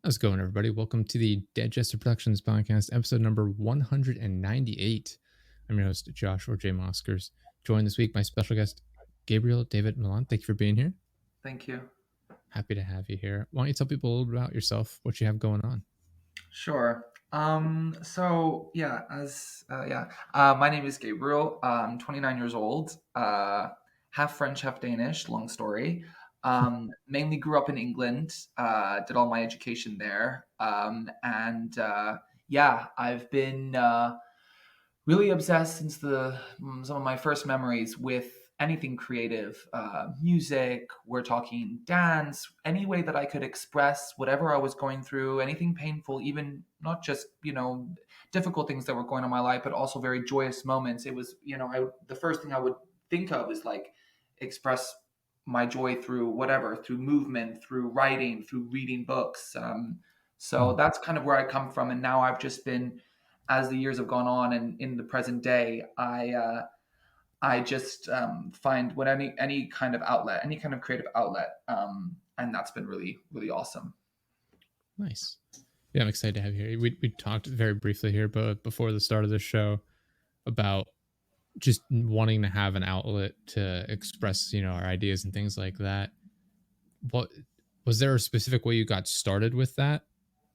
How's it going, everybody? Welcome to the Dead Jester Productions podcast, episode number 198. I'm your host, Josh or J. Moskers. Joined this week by special guest, Gabriel David Milon. Thank you for being here. Thank you. Happy to have you here. Why don't you tell people a little bit about yourself, what you have going on? Sure. My name is Gabriel. I'm 29 years old. Half French, half Danish. Long story. Mainly grew up in England. Did all my education there. I've been really obsessed since the some of my first memories with anything creative, music. We're talking dance, any way that I could express whatever I was going through, anything painful, even not just difficult things that were going on in my life, but also very joyous moments. It was the first thing I would think of is like express my joy through whatever, through movement, through writing, through reading books. So Mhm. that's kind of where I come from, and now I've just been, as the years have gone on and in the present day, I just find what any kind of outlet, any kind of creative outlet, and that's been really really awesome. Nice. Yeah, I'm excited to have you here. We talked very briefly here, but before the start of the show about just wanting to have an outlet to express, our ideas and things like that. What was there a specific way you got started with that?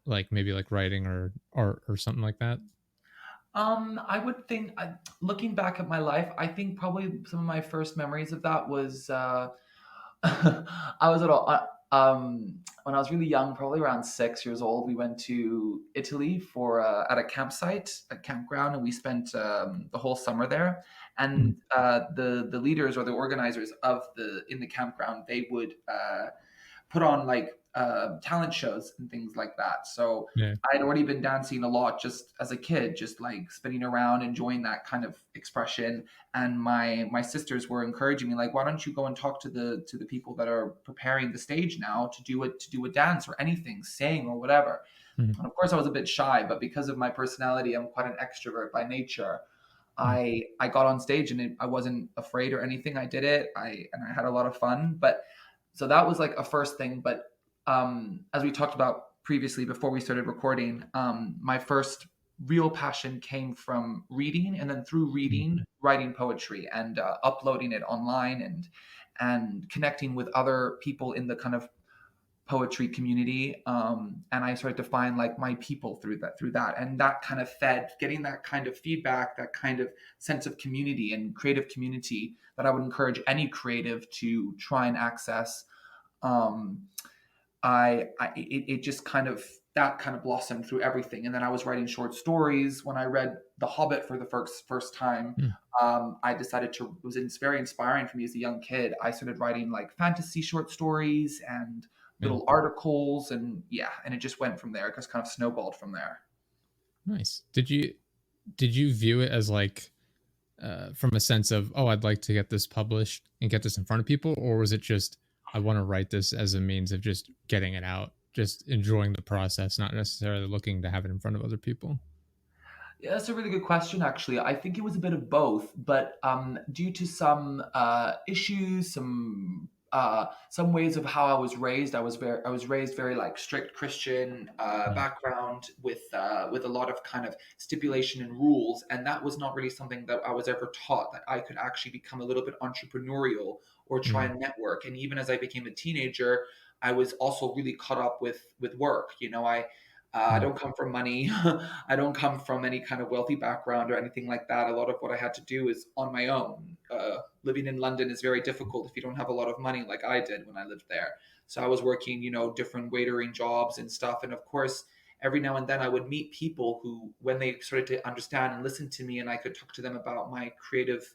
Like maybe like writing or art or something like that? I would think, looking back at my life, I think probably some of my first memories of that was I was at all. When I was really young, probably around 6 years old, we went to Italy for at a campsite, a campground, and we spent the whole summer there. Mhm. And the leaders or the organizers of the in the campground, they would put on like talent shows and things like that. So Yeah. I'd already been dancing a lot just as a kid, just like spinning around, enjoying that kind of expression. And my sisters were encouraging me, like, why don't you go and talk to the people that are preparing the stage now to do a dance or anything, sing or whatever. Mhm. And of course, I was a bit shy, but because of my personality, I'm quite an extrovert by nature. Mhm. I got on stage and I wasn't afraid or anything. I did it. I had a lot of fun. But so that was like a first thing. But as we talked about previously before we started recording, my first real passion came from reading, and then through Mhm. reading, writing poetry and uploading it online and connecting with other people in the kind of poetry community, and I started to find like my people through that, and that kind of fed getting that kind of feedback, that kind of sense of community and creative community that I would encourage any creative to try and access. um, it just kind of, that kind of blossomed through everything, and then I was writing short stories when I read The Hobbit for the first time. Mhm. I decided to, it was very inspiring for me as a young kid. I started writing like fantasy short stories and Yeah. little articles, and yeah, and it just went from there. It just kind of snowballed from there. Nice. Did you view it as like from a sense of, oh, I'd like to get this published and get this in front of people, or was it just I want to write this as a means of just getting it out, just enjoying the process, not necessarily looking to have it in front of other people? Yeah, that's a really good question, actually. I think it was a bit of both, but due to some issues, some ways of how I was raised, I was raised very like strict Christian Mm. background with a lot of kind of stipulation and rules, and that was not really something that I was ever taught, that I could actually become a little bit entrepreneurial or try Mm. and network. And even as I became a teenager, I was also really caught up with work. I Mm. don't come from money. I don't come from any kind of wealthy background or anything like that. A lot of what I had to do is on my own. Living in London is very difficult if you don't have a lot of money, like I did when I lived there. So I was working, different waitering jobs and stuff. And of course, every now and then I would meet people who, when they started to understand and listen to me, and I could talk to them about my creative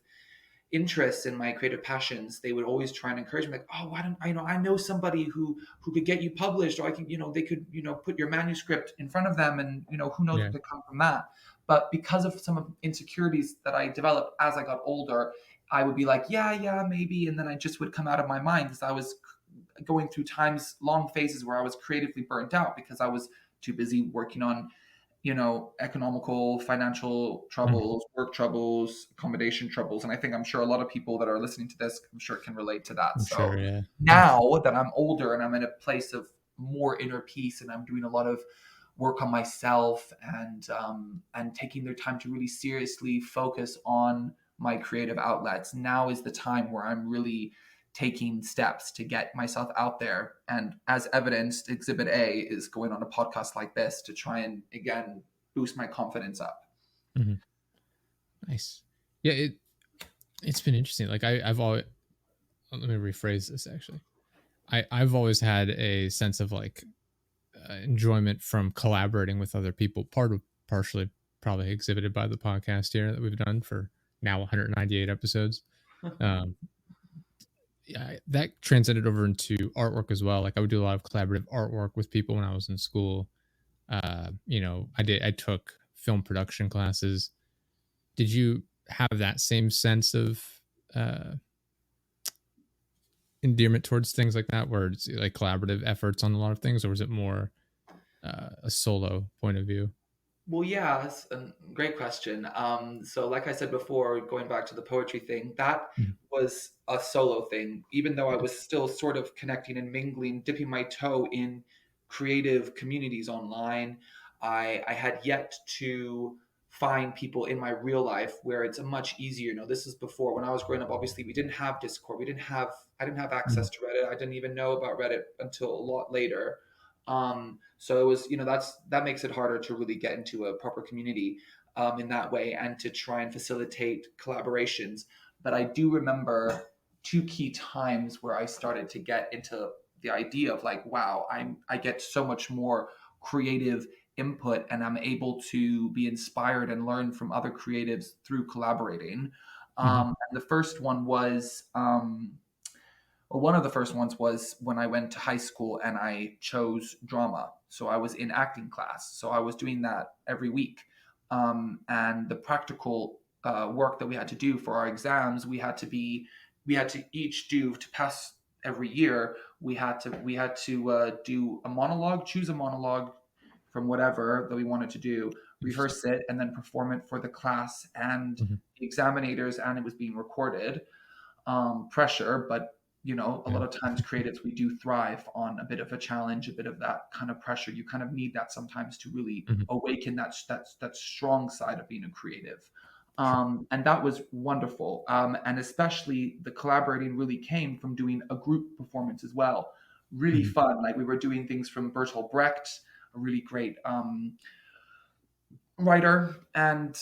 interests and my creative passions, they would always try and encourage me, like, oh, why don't I know somebody who could get you published, or I can, they could, put your manuscript in front of them, and who knows Yeah. what could come from that. But because of some of insecurities that I developed as I got older, I would be like, yeah, yeah, maybe, and then I just would come out of my mind because I was going through times, long phases where I was creatively burnt out because I was too busy working on, economical, financial Mhm. troubles, work troubles, accommodation troubles. And I'm sure a lot of people that are listening to this, I'm sure can relate to that. I'm sure. So Yeah. now that I'm older and I'm in a place of more inner peace, and I'm doing a lot of work on myself, and taking their time to really seriously focus on my creative outlets. Now is the time where I'm really taking steps to get myself out there. And as evidenced, Exhibit A is going on a podcast like this to try and again boost my confidence up. Mm-hmm. Nice. Yeah, it's been interesting. Like I've always, let me rephrase this actually. I've always had a sense of like enjoyment from collaborating with other people. Partially probably exhibited by the podcast here that we've done for now 198 episodes. Yeah, that transcended over into artwork as well. Like I would do a lot of collaborative artwork with people when I was in school. I took film production classes. Did you have that same sense of uh, endearment towards things like that, where it's like collaborative efforts on a lot of things, or was it more a solo point of view? Well, yeah, it's a great question. So, like I said before, going back to the poetry thing, that Mhm. was a solo thing. Even though I was still sort of connecting and mingling, dipping my toe in creative communities online, I had yet to find people in my real life where it's a much easier. This is before when I was growing up. Obviously, we didn't have Discord. I didn't have access Mhm. to Reddit. I didn't even know about Reddit until a lot later. So it was, that makes it harder to really get into a proper community in that way, and to try and facilitate collaborations. But I do remember two key times where I started to get into the idea of like, wow, I get so much more creative input, and I'm able to be inspired and learn from other creatives through collaborating. Mhm. And the first one was well, one of the first ones was when I went to high school and I chose drama. So I was in acting class. So I was doing that every week. And the practical work that we had to do for our exams, we had to each do to pass every year. We had to do a monologue, choose a monologue from whatever that we wanted to do, Interesting. rehearse it, and then perform it for the class and Mhm. the examinators, and it was being recorded. Pressure, but a Yeah. lot of times creatives, we do thrive on a bit of a challenge, a bit of that kind of pressure. You kind of need that sometimes to really Mhm. awaken that strong side of being a creative. Sure. And that was wonderful. And especially the collaborating really came from doing a group performance as well. Really Mhm. fun. Like we were doing things from Bertolt Brecht, a really great writer, and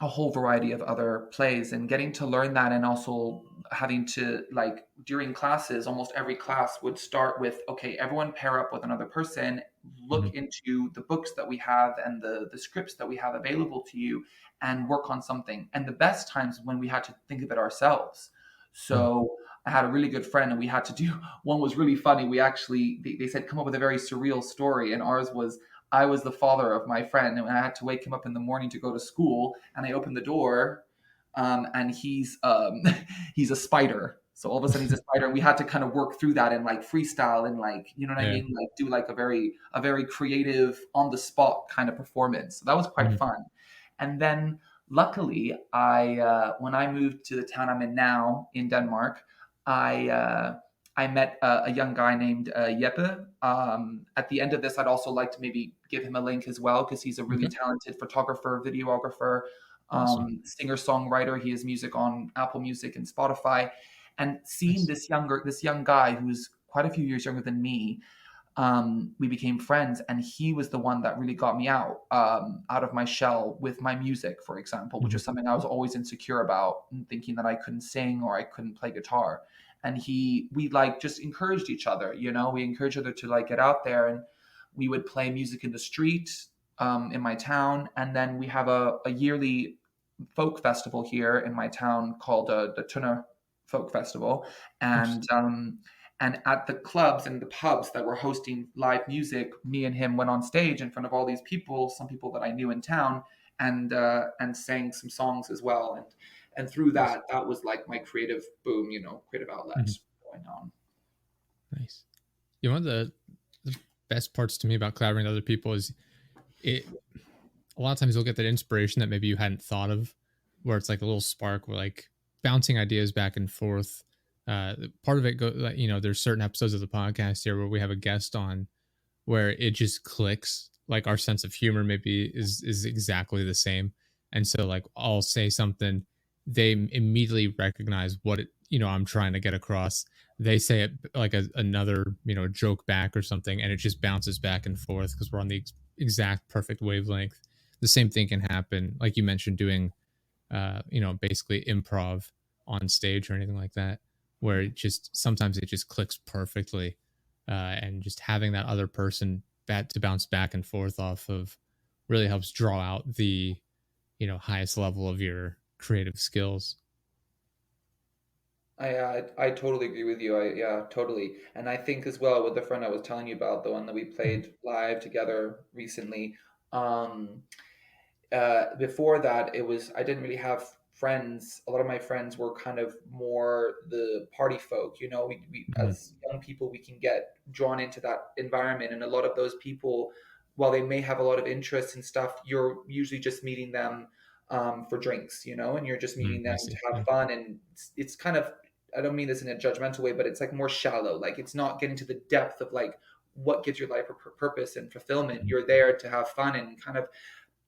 a whole variety of other plays, and getting to learn that, and also having to, like, during classes, almost every class would start with, okay, everyone pair up with another person, Mhm. look into the books that we have and the scripts that we have available to you, and work on something. And the best times when we had to think of it ourselves. Mhm. So I had a really good friend, and we had to do one was really funny. We actually, they said come up with a very surreal story, and ours was, I was the father of my friend, and I had to wake him up in the morning to go to school. And I opened the door, and he's a spider. So all of a sudden he's a spider, and we had to kind of work through that and like freestyle and, like, you know what I Yeah. mean, like do like a very creative on the spot kind of performance. So that was quite Mhm. fun. And then luckily, I when I moved to the town I'm in now in Denmark, I I met a young guy named Jeppe. At the end of this, I'd also like to maybe give him a link as well, because he's a really Okay. talented photographer, videographer, Awesome. singer songwriter. He has music on Apple Music and Spotify. And seeing Nice. this young guy who's quite a few years younger than me, we became friends, and he was the one that really got me out of my shell with my music, for example, which Mhm. was something I was always insecure about, and thinking that I couldn't sing or I couldn't play guitar. And we like just encouraged each other. We encouraged each other to like get out there, and we would play music in the street, in my town. And then we have a yearly folk festival here in my town called the Tuna Folk Festival. and Interesting. um, and at the clubs and the pubs that were hosting live music, me and him went on stage in front of all these people, some people that I knew in town, and sang some songs as well. And through Nice. that was like my creative boom, creative outlet Mhm. going on. Nice. Yeah, one of the best parts to me about collaborating with other people is it. A lot of times you'll get that inspiration that maybe you hadn't thought of, where it's like a little spark, where like bouncing ideas back and forth. Part of it go like, there's certain episodes of the podcast here where we have a guest on where it just clicks. Like our sense of humor maybe is exactly the same. And so like I'll say something, they immediately recognize what I'm trying to get across. They say it like another, joke back or something, and it just bounces back and forth because we're on the exact perfect wavelength. The same thing can happen, like you mentioned, doing basically improv on stage or anything like that, where it just sometimes it just clicks perfectly, and just having that other person to bounce back and forth off of really helps draw out the highest level of your creative skills. I totally agree with you. Yeah, totally. And I think as well with the friend I was telling you about, the one that we Mhm. played live together recently. Um, Before that, it was I didn't really have friends. A lot of my friends were kind of more the party folk. You know, we Mhm. as young people we can get drawn into that environment, and a lot of those people, while they may have a lot of interests and stuff, you're usually just meeting them for drinks. You know, and you're just meeting them I to see. have Yeah. fun, and it's kind of I don't mean this in a judgmental way, but it's like more shallow. Like it's not getting to the depth of like what gives your life a purpose and fulfillment. Mhm. You're there to have fun and kind of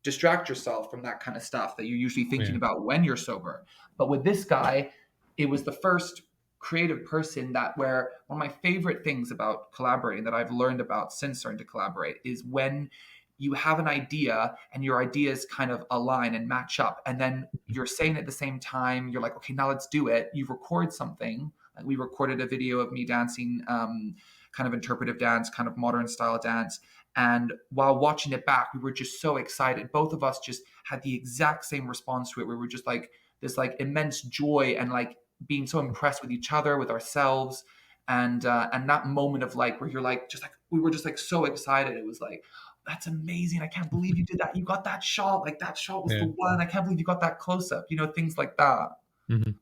distract yourself from that kind of stuff that you're usually thinking Yeah. about when you're sober. But with this guy, it was the first creative person that where one of my favorite things about collaborating that I've learned about since starting to collaborate is when you have an idea and your ideas kind of align and match up and then Mhm. you're saying at the same time you're like okay now let's do it you record something like we recorded a video of me dancing kind of interpretive dance kind of modern style dance and while watching it back, we were just so excited. Both of us just had the exact same response to it. We were just like this like immense joy and like being so impressed with each other, with ourselves. And that moment of like where you're like just like we were just like so excited. It was like, that's amazing. I can't believe you did that. You got that shot. Like that shot was the Yeah. one. I can't believe you got that close up, things like that. Mhm.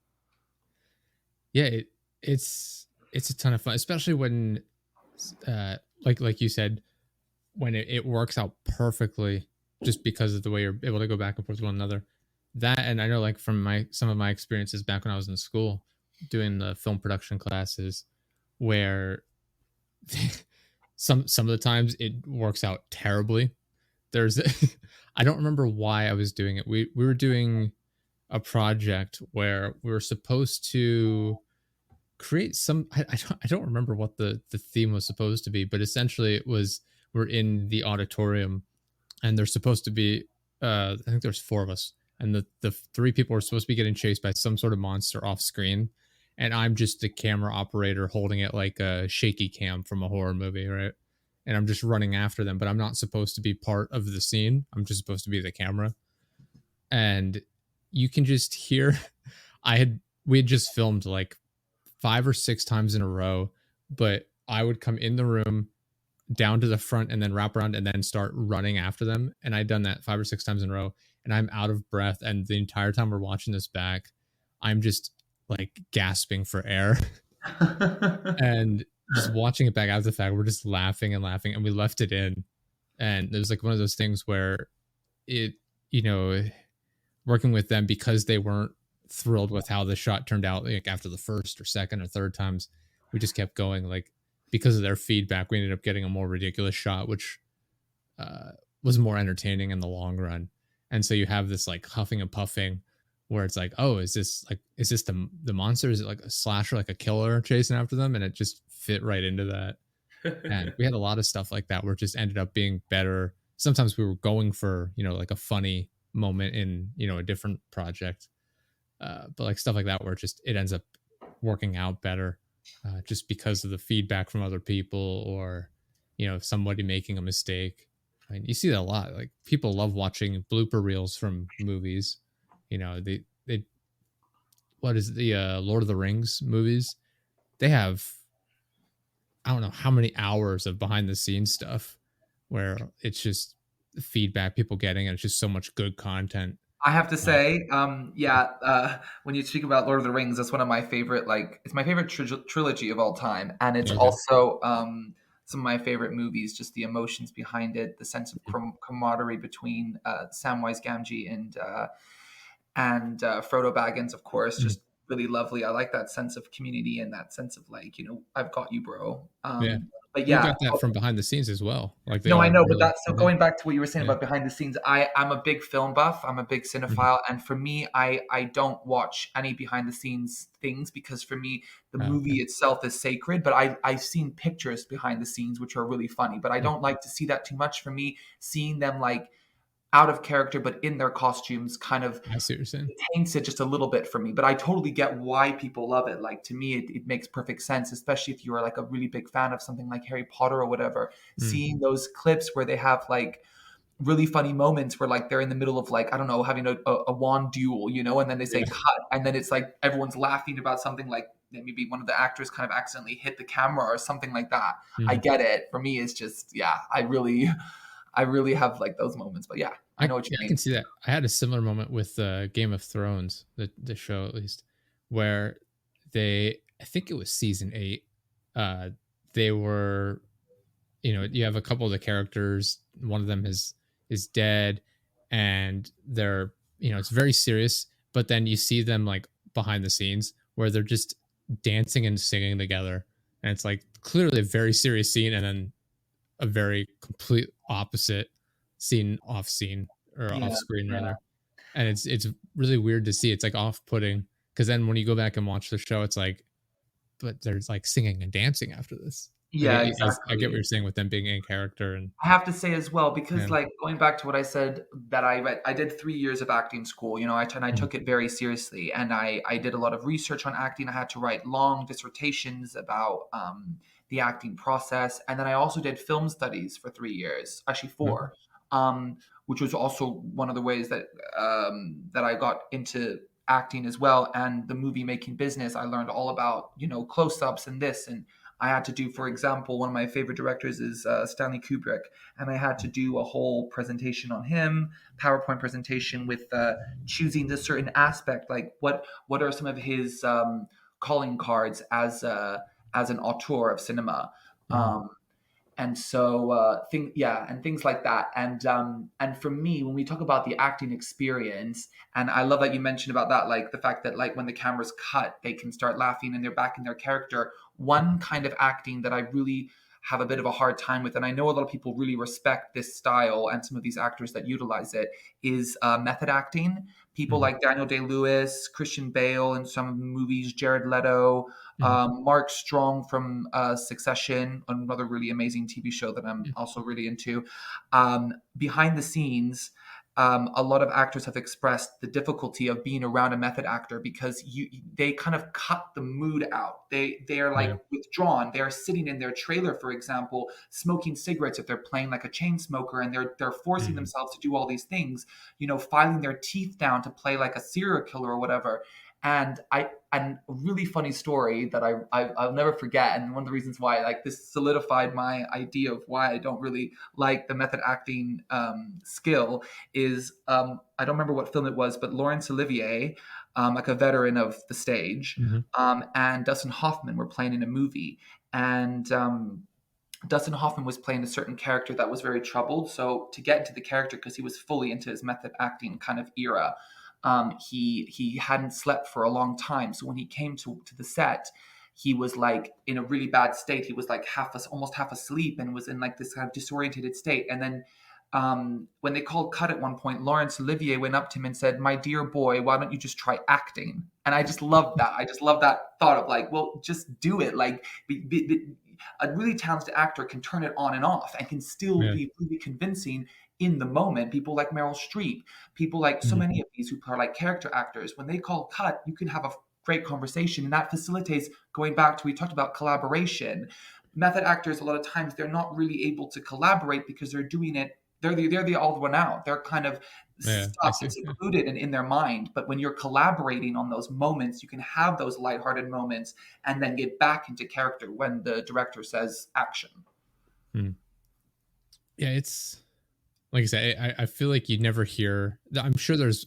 Yeah, it's a ton of fun, especially when like you said, when it works out perfectly just because of the way you're able to go back and forth with one another. That, and I know like from my some of my experiences back when I was in school doing the film production classes, where some of the times it works out terribly. There's I don't remember why I was doing it. We were doing a project where we were supposed to create some I don't remember what the theme was supposed to be, but essentially it was we're in the auditorium and there's supposed to be I think there's four of us, and the three people are supposed to be getting chased by some sort of monster off screen, and I'm just the camera operator holding it like a shaky cam from a horror movie, right? And I'm just running after them, but I'm not supposed to be part of the scene. I'm just supposed to be the camera. And you can just hear we had just filmed like 5 or 6 times in a row, but I would come in the room down to the front and then wrap around and then start running after them. And I'd done that 5 or 6 times in a row, and I'm out of breath. And the entire time we're watching this back, I'm just like gasping for air and just watching it back after the fact. We're just laughing and laughing, and we left it in. And it was like one of those things where it, you know, working with them because they weren't thrilled with how the shot turned out, like after the first or second or third times, we just kept going. Like because of their feedback, we ended up getting a more ridiculous shot, which uh, was more entertaining in the long run. And so you have this like huffing and puffing where it's like, oh, is this the monster? Is it like a slasher, like a killer chasing after them? And it just fit right into that. And we had a lot of stuff like that where it just ended up being better. Sometimes we were going for, like a funny moment in, a different project. But like stuff like that where it ends up working out better, just because of the feedback from other people, or, somebody making a mistake. I mean, you see that a lot. Like people love watching blooper reels from movies. They what is the Lord of the Rings movies? They have, I don't know how many hours of behind the scenes stuff where it's just feedback people getting, and it's just so much good content. I have to Uh, say, yeah, when you speak about Lord of the Rings, that's one of my favorite, like, it's my favorite trilogy of all time. And it's okay. also some of my favorite movies, just the emotions behind it, the sense of camaraderie between Samwise Gamgee and Frodo Baggins, of course, Mhm. just really lovely. I like that sense of community and that sense of like, I've got you, bro. Yeah. But We yeah, got that from behind the scenes as well. Like they no, I all know, but really that's so yeah. going back to what you were saying Yeah. about behind the scenes. I'm a big film buff. I'm a big Mhm. cinephile, and for me, I don't watch any behind the scenes things because for me, the Oh, movie okay. itself is sacred. But I've seen pictures behind the scenes which are really funny, but I Mm. don't like to see that too much. For me, seeing them like out of character but in their costumes kind of I see what you're saying. taints it just a little bit for me, but I totally get why people love it. Like to me, it makes perfect sense, especially if you are like a really big fan of something like Harry Potter or whatever. Mm. Seeing those clips where they have like really funny moments where like they're in the middle of like I don't know having a wand duel, and then they say Yeah. cut, and then it's like everyone's laughing about something like maybe one of the actors kind of accidentally hit the camera or something like that. I Mhm. get it. For me, it's just yeah, I really have like those moments. But yeah, I know what you Yeah, I can mean. see that. I had a similar moment with Game of Thrones, the show at least, where I think it was season 8. Uh, they were, you have a couple of the characters. One of them is dead, and they're, it's very serious. But then you see them like behind the scenes where they're just dancing and singing together, and it's like clearly a very serious scene, and then a very complete opposite scene or off Yeah, screen yeah. rather. And it's really weird to see. It's like off putting because then when you go back and watch the show, it's like, but there's like singing and dancing after this. Like Yeah, I get what exactly. you're saying with them being in character and I have to say as well, because yeah. like going back to what I said that I read, I did 3 years of acting school. I Mhm. took it very seriously, and I did a lot of research on acting. I had to write long dissertations about the acting process, and then I also did film studies for 3 years, actually Okay. four, um, which was also one of the ways that I got into acting as well. And the movie making business, I learned all about close ups and this and I had to do, for example, one of my favorite directors is Stanley Kubrick, and I had to do a whole presentation on him, PowerPoint presentation with choosing this certain aspect, like what are some of his calling cards as an auteur of cinema. Mhm. Um, and so and things like that. And for me, when we talk about the acting experience, and I love that you mentioned about that, like the fact that like when the cameras cut, they can start laughing and they're back in their character. One kind of acting that I really have a bit of a hard time with, and I know a lot of people really respect this style and some of these actors that utilize it, is method acting. People Mhm. like Daniel Day-Lewis, Christian Bale in some movies, Jared Leto, Mhm. Mark Strong from Succession, another really amazing TV show that I'm Mhm. also really into. Behind the scenes, a lot of actors have expressed the difficulty of being around a method actor because they kind of cut the mood out. They are Yeah. like withdrawn. They are sitting in their trailer, for example, smoking cigarettes if they're playing like a chain smoker, and they're forcing Mhm. themselves to do all these things, filing their teeth down to play like a serial killer or whatever. And a really funny story that I'll never forget, and one of the reasons why like this solidified my idea of why I don't really like the method acting skill is I don't remember what film it was, but Laurence Olivier, like a veteran of the stage, Mhm. and Dustin Hoffman were playing in a movie, and Dustin Hoffman was playing a certain character that was very troubled. So to get into the character, because he was fully into his method acting kind of era, he hadn't slept for a long time. So when he came to the set, he was like in a really bad state. He was like almost half asleep and was in like this kind of disorientated state. And then when they called cut at one point, Laurence Olivier went up to him and said, "My dear boy, why don't you just try acting?" And I just love that. I just love that thought of like, well, just do it. Like, a really talented actor can turn it on and off and can still Yeah. be really convincing in the moment. People like Meryl Streep, people like so Mhm. many of these who are like character actors, when they call cut, you can have a great conversation, and that facilitates going back to we talked about collaboration. Method actors, a lot of times, they're not really able to collaborate because they're doing it. They're the odd one out. They're kind of Yeah. I stuck and see. Yeah. secluded and in their mind. But when you're collaborating on those moments, you can have those lighthearted moments and then get back into character when the director says action. Mhm. Yeah, it's like I said, I feel like you never hear. I'm sure there's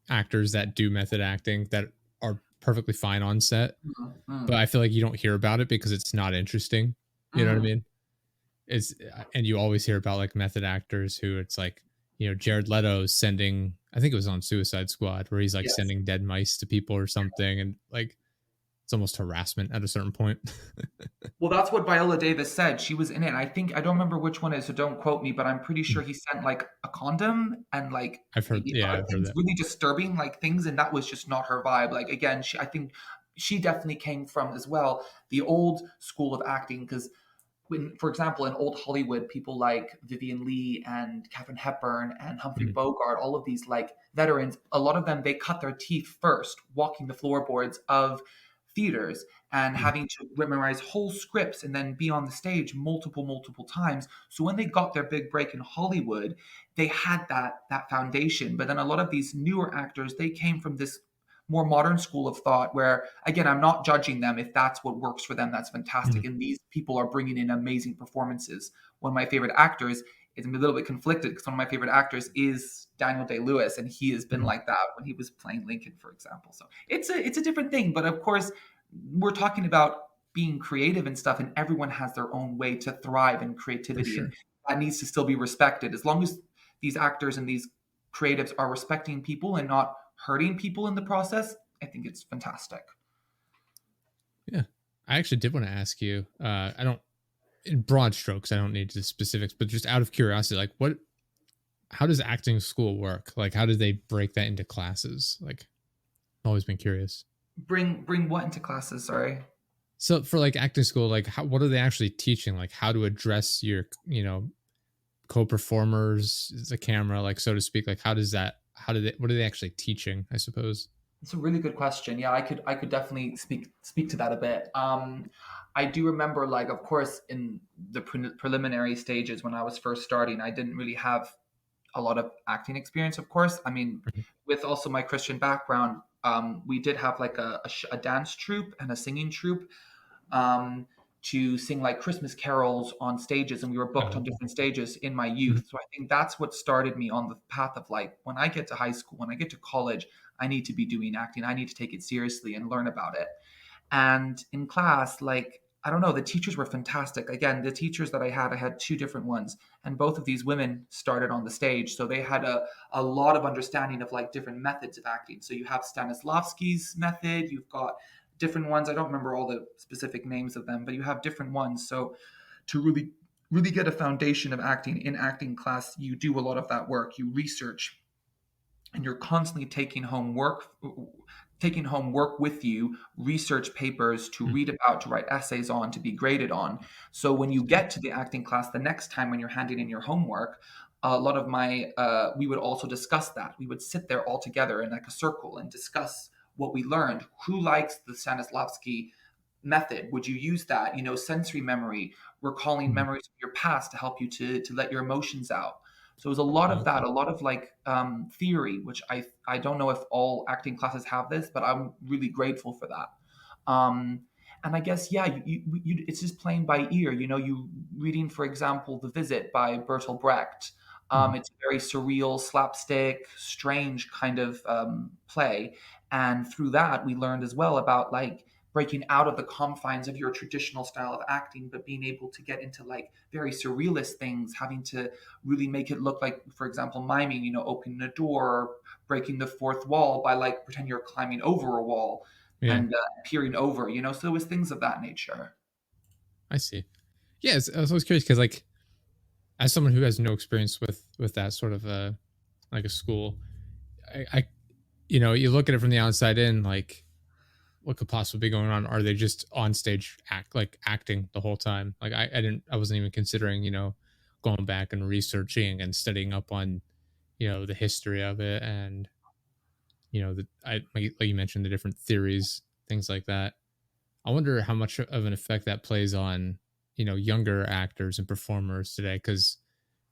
actors that do method acting that are perfectly fine on set, Mm, but mm, I feel like you don't hear about it because it's not interesting. You know what I mm, mean? It's and you always hear about like method actors who it's like, Jared Leto sending, I think it was on Suicide Squad, where he's like Yes. sending dead mice to people or something, and like it's almost harassment at a certain point. Well, that's what Viola Davis said. She was in it. I think I don't remember which one it is, so don't quote me, but I'm pretty sure he sent like a condom and like I've heard, maybe yeah, other I've heard things, that. really disturbing like things, and that was just not her vibe. Like again, I think she definitely came from as well the old school of acting because when, for example, in old Hollywood, people like Vivian Leigh and Katharine Hepburn and Humphrey Mhm, Bogart, all of these like veterans, a lot of them they cut their teeth first walking the floorboards of theaters and mhm, having to memorize whole scripts and then be on the stage multiple times. So when they got their big break in Hollywood, they had that foundation. But then a lot of these newer actors, they came from this more modern school of thought where again I'm not judging them. If that's what works for them, that's mhm, fantastic, and these people are bringing in amazing performances. One of my favorite actors is a little bit conflicted because one of my favorite actors is Daniel Day-Lewis, and he has been mhm. like that when he was playing Lincoln, for example. So it's a different thing, but of course we're talking about being creative and stuff, and everyone has their own way to thrive in For creativity, and sure. that needs to still be respected as long as these actors and these creatives are respecting people and not hurting people in the process. I think it's fantastic. Yeah. I actually did want to ask you, I don't, in broad strokes, I don't need the specifics, but just out of curiosity, like how does acting school work? Like, how do they break that into classes? Like, I've always been curious. Bring what into classes? Sorry. So for like acting school, like what are they actually teaching? Like how to address your, co-performers, the camera, like so to speak. Like what are they actually teaching, I suppose? It's a really good question. Yeah, I could definitely speak to that a bit. I do remember, like, of course, in the preliminary stages when I was first starting, I didn't really have a lot of acting experience. Of course, I mean, Mhm. with also my Christian background, we did have like a dance troupe and a singing troupe, um, to sing like Christmas carols on stages, and we were booked on Oh, different stages in my mhm. youth. So I think that's what started me on the path of like when I get to high school, when I get to college, I need to be doing acting. I need to take it seriously and learn about it. And in class, like I don't know, the teachers were fantastic. Again, the teachers that I had two different ones, and both of these women started on the stage, so they had a lot of understanding of like different methods of acting. So you have Stanislavski's method, you've got different ones. I don't remember all the specific names of them, but you have different ones. So to really get a foundation of acting in acting class, you do a lot of that work. You research, and you're constantly taking home work with you, research papers to Mhm. read about, to write essays on, to be graded on. So when you get to the acting class the next time when you're handing in your homework, a lot of my we would also discuss that. We would sit there all together in like a circle and discuss what we learned. Who likes the Stanislavski method? Would you use that? Sensory memory, recalling Mhm. memories of your past to help you to let your emotions out. So it was a lot of that, Okay. a lot of like theory, which I don't know if all acting classes have this, but I'm really grateful for that. Um, and I guess yeah, it's just playing by ear. You reading, for example, The Visit by Bertolt Brecht. Mhm. It's a very surreal, slapstick, strange kind of play, and through that we learned as well about like breaking out of the confines of your traditional style of acting, but being able to get into like very surrealist things, having to really make it look like, for example, miming, opening a door, or breaking the fourth wall by like pretend you're climbing over a wall Yeah, and peering over. So it was things of that nature. I see. Yeah, I was always curious because, like, as someone who has no experience with that sort of like a school, I you look at it from the outside in, like, what could possibly be going on? Are they just on stage acting the whole time? Like, I wasn't even considering, going back and researching and studying up on, the history of it, and like you mentioned, the different theories, things like that. I wonder how much of an effect that plays on, younger actors and performers today. Because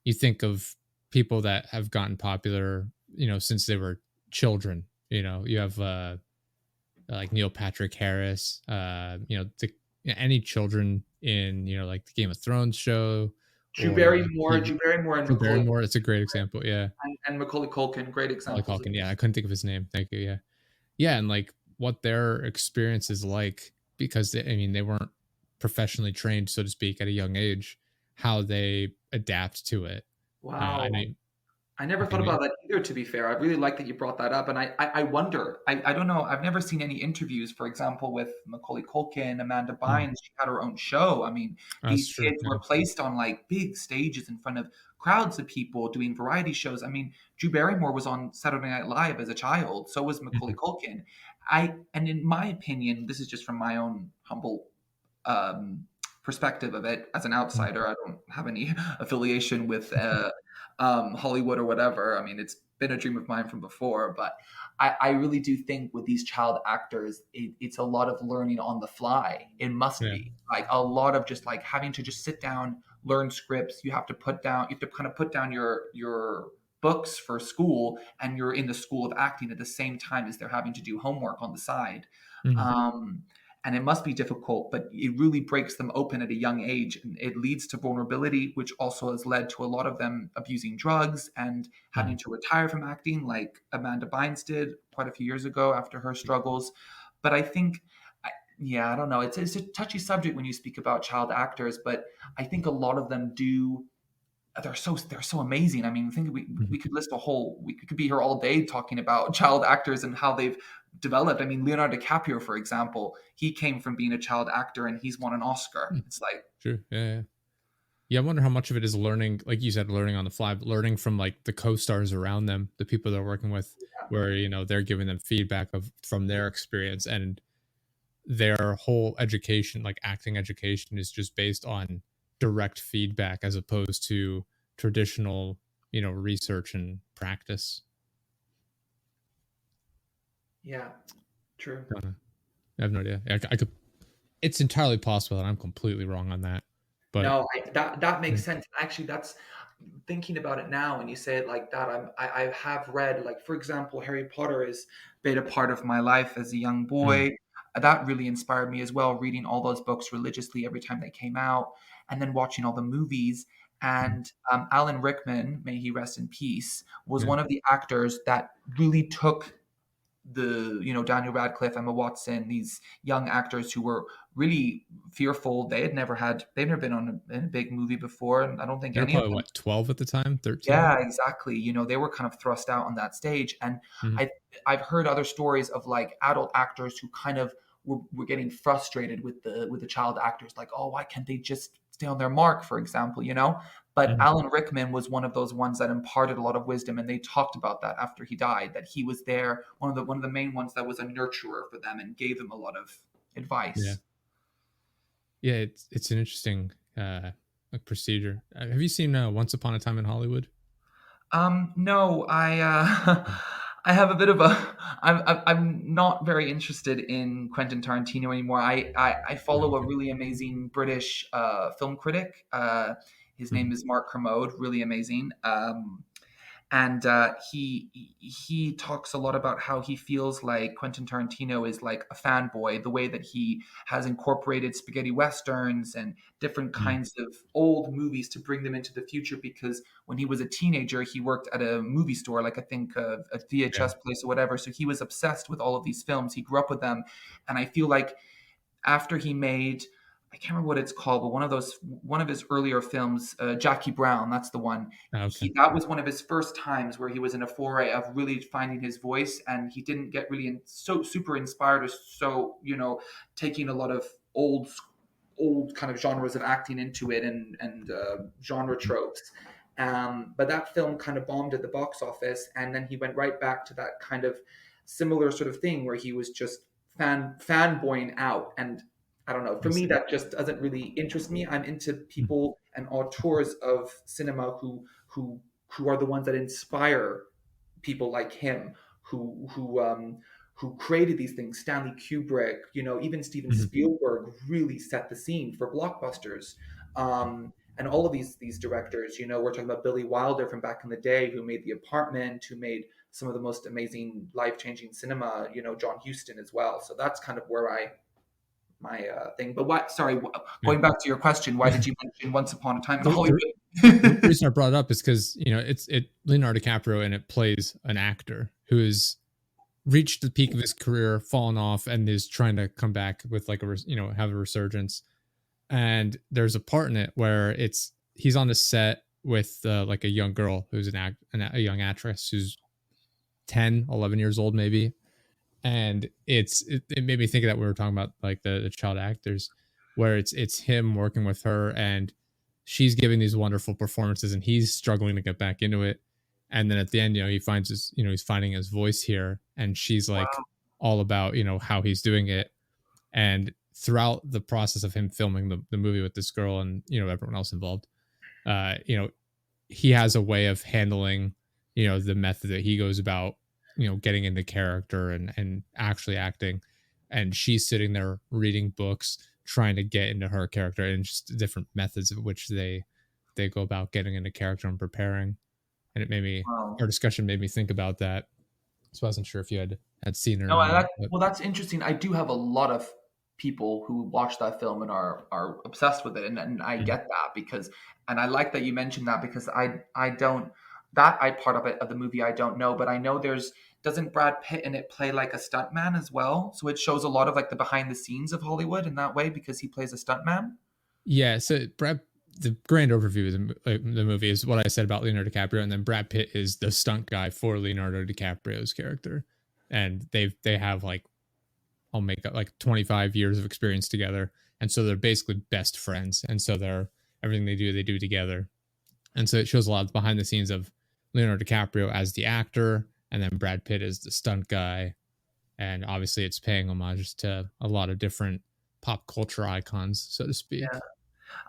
you think of people that have gotten popular, since they were children. You have like Neil Patrick Harris, any children in, like the Game of Thrones show, or Drew Barrymore and Drew Macaulay Barrymore. It's a great example. Yeah. and Macaulay Culkin, great Macaulay examples of Culkin. Yeah. I this. couldn't think of his name. Thank you. Yeah. Yeah. And like what their experience is like, because I mean, they weren't professionally trained, so to speak, at a young age, how they adapt to it. I Wow. mean, I never thought Opinion. about that either, to be fair. I really like that you brought that up. And I wonder, I don't know, I've never seen any interviews, for example, with Macaulay Culkin, Amanda Mm. Bynes. She had her own show. I mean, That's these true. kids Yeah. were placed on like big stages in front of crowds of people doing variety shows. I mean, Drew Barrymore was on Saturday Night Live as a child. So was Macaulay Mhm. Culkin. And in my opinion, this is just from my own humble um, perspective of it as an Mm. outsider. I don't have any affiliation with Hollywood or whatever. I mean, it's been a dream of mine from before, but I really do think with these child actors, it's a lot of learning on the fly. It must Yeah. be like a lot of just like having to just sit down, learn scripts. You have to put down, you have to kind of put down your books for school, and you're in the school of acting at the same time as they're having to do homework on the side. Mhm. Um, and it must be difficult, but it really breaks them open at a young age, and it leads to vulnerability, which also has led to a lot of them abusing drugs and having Mhm. to retire from acting, like Amanda Bynes did quite a few years ago after her struggles. But I think, yeah, I don't know. It's a touchy subject when you speak about child actors, but I think a lot of them do. They're so amazing. I mean, I think Mhm. we could list a whole we could be here all day talking about child actors and how they've developed. I mean, Leonardo DiCaprio, for example, he came from being a child actor and he's won an Oscar. Mm. It's like, Sure. Yeah. Yeah. Yeah, I wonder how much of it is learning, like you said, learning on the fly, but learning from like the co-stars around them, the people they're working with, where they're giving them feedback of from their experience, and their whole education, like acting education, is just based on direct feedback as opposed to traditional, research and practice. yeah, true. I have no idea. I could. It's entirely possible that I'm completely wrong on that, but No, that yeah. makes sense. Actually, that's thinking about it now when you say it like that. I have read, like, for example, Harry Potter has been a part of my life as a young Mm, boy. That really inspired me as well, reading all those books religiously every time they came out, and then watching all the movies. mm, And Alan Rickman, may he rest in peace, was yeah. one of the actors that really took Daniel Radcliffe, Emma Watson, these young actors who were really fearful. They've never been in a big movie before, and I don't think They were any of probably them. what, 12 at the time, 13. Yeah, exactly. They were kind of thrust out on that stage, and Mhm, I I've heard other stories of like adult actors who kind of were getting frustrated with the child actors, like, oh, why can't they just stay on their mark, for example. But mhm, Alan Rickman was one of those ones that imparted a lot of wisdom, and they talked about that after he died, that he was there, one of the main ones that was a nurturer for them and gave them a lot of yeah. advice. Yeah, it's an interesting like procedure. Have you seen Once Upon a Time in Hollywood? No, Mm, I have a bit of a. I'm not very interested in Quentin Tarantino anymore. I yeah, follow a okay. really amazing British film critic. His name Mhm, is Mark Kermode. Really amazing. And he talks a lot about how he feels like Quentin Tarantino is like a fanboy, the way that he has incorporated spaghetti westerns and different mhm, kinds of old movies to bring them into the future. Because when he was a teenager, he worked at a movie store, like I think a yeah. VHS place or whatever. So he was obsessed with all of these films. He grew up with them, and I feel like after he made, I can't remember what it's called, but one of his earlier films, Jackie Brown, that's the one. Okay. That was one of his first times where he was in a foray of really finding his voice, and he didn't get really so super inspired or so taking a lot of old kind of genres of acting into it, and genre Mhm, tropes. But that film kind of bombed at the box office, and then he went right back to that kind of similar sort of thing where he was just fanboying out. And I don't know. For I me, see. that just doesn't really interest me. I'm into Mhm, people and auteurs of cinema who are the ones that inspire people like him, who created these things. Stanley Kubrick, even Steven mhm, Spielberg really set the scene for blockbusters. And all of these directors, we're talking about Billy Wilder from back in the day, who made The Apartment, who made some of the most amazing life-changing cinema. John Huston as well. So that's kind of where my thing. But what? Sorry, yeah. going back to your question, why did you mention Once Upon a Time in The, Hollywood? the the reason I brought it up is because it's Leonardo DiCaprio, and it plays an actor who has reached the peak of his career, fallen off, and is trying to come back with like have a resurgence. And there's a part in it where he's on a set, with like a young girl who's a young actress who's 10, 11 years old maybe. And it made me think of that when we were talking about like the child actors, where it's him working with her, and she's giving these wonderful performances and he's struggling to get back into it. And then at the end, he finds his, he's finding his voice here, and she's like Wow. all about, how he's doing it. And throughout the process of him filming the movie with this girl and, everyone else involved, uh, you know, he has a way of handling, the method that he goes about, getting into character and actually acting. And she's sitting there reading books, trying to get into her character, and just different methods of which they go about getting into character and preparing. And our Wow. discussion made me think about that. So I wasn't sure if you had seen it or No, not, but well, that's interesting. I do have a lot of people who watch that film and are obsessed with it, and I Mhm. get that because, and I like that you mentioned that because I don't that I part of it of the movie I don't know, but I know there's doesn't Brad Pitt in it play like a stuntman as well? So it shows a lot of like the behind the scenes of Hollywood in that way because he plays a stuntman. Yeah, so the grand overview of the movie is what I said about Leonardo DiCaprio, and then Brad Pitt is the stunt guy for Leonardo DiCaprio's character, and they have like, I'll make up like 25 years of experience together, and so they're basically best friends, and so they're everything they do together, and so it shows a lot of behind the scenes of Leonardo DiCaprio as the actor, and then Brad Pitt as the stunt guy, and obviously it's paying homage to a lot of different pop culture icons, so to Yeah. speak.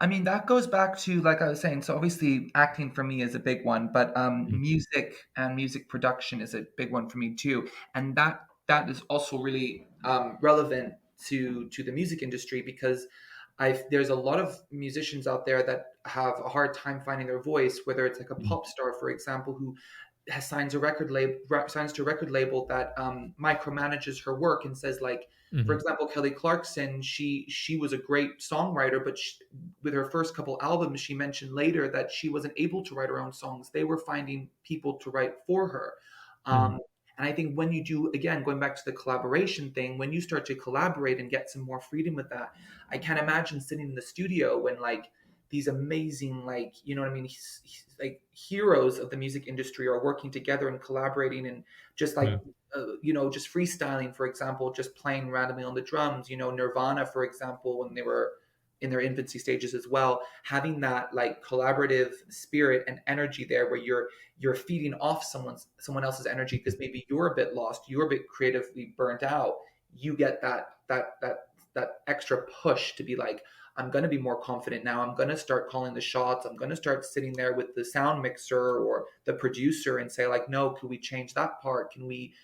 I mean, that goes back to, like I was saying, so obviously acting for me is a big one, but Mhm. music and music production is a big one for me too. And that is also really relevant to the music industry because there's a lot of musicians out there that have a hard time finding their voice, whether it's like a Mhm. pop star, for example, who has signs to a record label that micromanages her work and says like, for Mhm. example, Kelly Clarkson, she was a great songwriter, but with her first couple albums, she mentioned later that she wasn't able to write her own songs. They were finding people to write for her. Mhm. Um, and I think when you do, again, going back to the collaboration thing, when you start to collaborate and get some more freedom with that, I can't imagine sitting in the studio when like these amazing, like, you know what I mean, like heroes of the music industry are working together and collaborating and just like Yeah. just freestyling, for example, just playing randomly on the drums. Nirvana, for example, when they were in their infancy stages as well, having that like collaborative spirit and energy there, where you're feeding off someone else's energy because maybe you're a bit lost, you're a bit creatively burnt out. You get that extra push to be like, I'm going to be more confident now. I'm going to start calling the shots. I'm going to start sitting there with the sound mixer or the producer and say like, no, can we change that part? Can we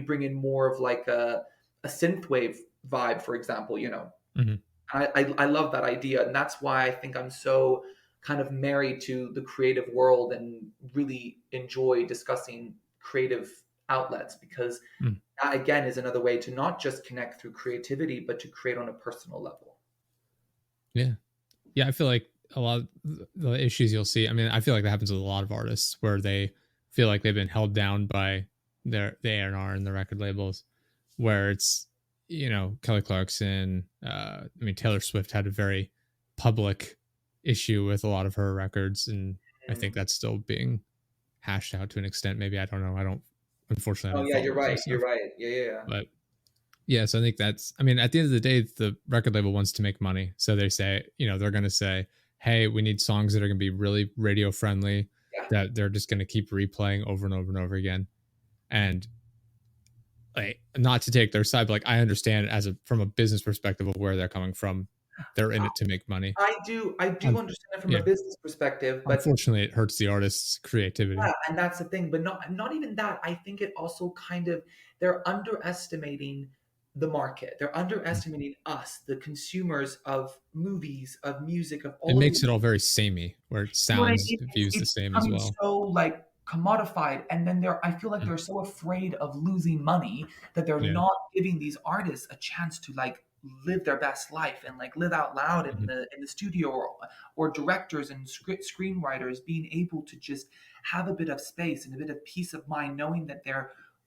bring in more of like a synthwave vibe, for example? Mhm. I love that idea, and that's why I think I'm so kind of married to the creative world and really enjoy discussing creative outlets because Mhm. that again is another way to not just connect through creativity, but to create on a personal level. Yeah. Yeah, I feel like a lot of the issues you'll see, I mean, I feel like that happens with a lot of artists where they feel like they've been held down by the A&R and the record labels, where it's, Kelly Clarkson, I mean, Taylor Swift had a very public issue with a lot of her records, and I think Mm. that's still being hashed out to an extent. Maybe, I don't know. Unfortunately, I Oh don't yeah, follow you're that right. stuff. You're right. Yeah, yeah, yeah. But yeah, so I think I mean, at the end of the day, the record label wants to make money. So they say, they're going to say, hey, we need songs that are going to be really radio friendly, Yeah. that they're just going to keep replaying over and over and over again. And like, not to take their side, but like, I understand from a business perspective of where they're coming from. They're in it to make money. I do Un- understand it from a yeah. business perspective, but Unfortunately, it hurts the artist's creativity. yeah, and that's the thing. But not even that. I think it also kind of they're underestimating the market. They're underestimating us, the consumers of movies, of music, of It all of makes these. it all very samey, where it You know what I sounds mean? views the It's same as becoming well. so like commodified, and then I feel like Mm. they're so afraid of losing money that they're Yeah. not giving these artists a chance to like live their best life and like live out loud in Mhm. the studio, or directors and screenwriters being able to just have a bit of space and a bit of peace of mind knowing that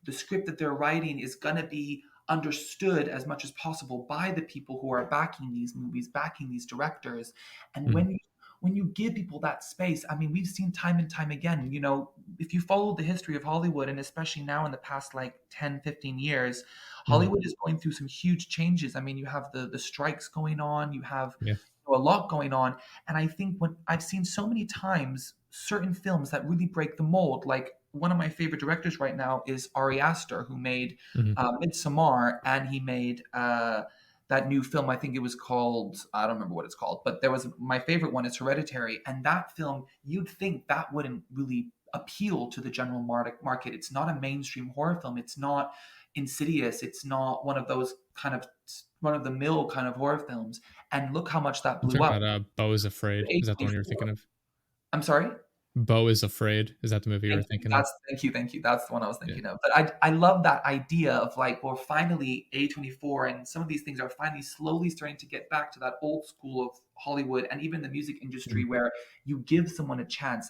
the script that they're writing is going to be understood as much as possible by the people who are backing these movies, backing these directors. And Mhm. when you give people that space, I mean, we've seen time and time again, if you follow the history of Hollywood, and especially now in the past like 10, 15 years, Mhm. Hollywood is going through some huge changes. I mean, you have the strikes going on, you have Yeah. a lot going on. And I think when I've seen so many times certain films that really break the mold, like one of my favorite directors right now is Ari Aster, who made Mhm. Midsommar, and he made that new film. I think it was called, I don't remember what it's called, but there was my favorite one is Hereditary. And that film, you'd think that wouldn't really appeal to the general market. It's not a mainstream horror film. It's not Insidious. It's not one of those kind of run of the mill kind of horror films. And look how much that You blew talking up. about Beau is Afraid? Is that the one you were A24. thinking of? I'm sorry? Beau is Afraid. Is that the movie you were Thank you. thinking of? Thank you. That's the one I was Yeah. thinking of. But I love that idea of like, well, finally A24 and some of these things are finally slowly starting to get back to that old school of Hollywood and even the music industry Mhm. where you give someone a chance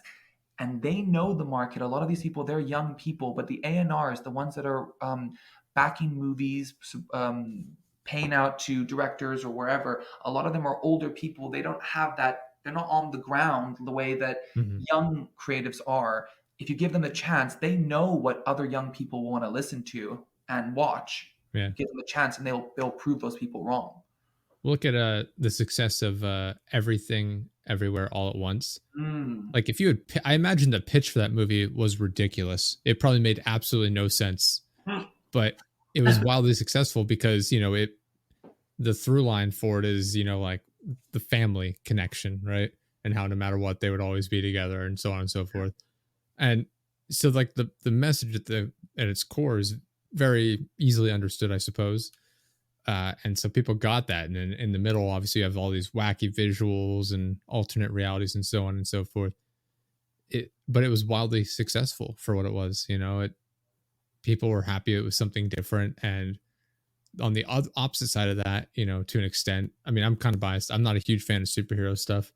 and they know the market. A lot of these people, they're young people, but the A&Rs, the ones that are backing movies, paying out to directors or wherever, a lot of them are older people. They don't have that. They're not on the ground the way that Mhm. young creatives are. If you give them a chance, they know what other young people want to listen to and watch. Yeah. Give them a chance, and they'll prove those people wrong. Look at the success of Everything Everywhere All at Once. Mm. Like if you had, I imagine the pitch for that movie was ridiculous. It probably made absolutely no sense, but it was wildly successful because the through line for it is like the family connection, right? And how no matter what they would always be together and so on and so forth. And so like the message at its core is very easily understood, I suppose. And so people got that, and then in the middle, obviously, you have all these wacky visuals and alternate realities and so on and so forth. But it was wildly successful for what it was. People were happy it was something different, and on the opposite side of that, to an extent, I mean, I'm kind of biased. I'm not a huge fan of superhero stuff,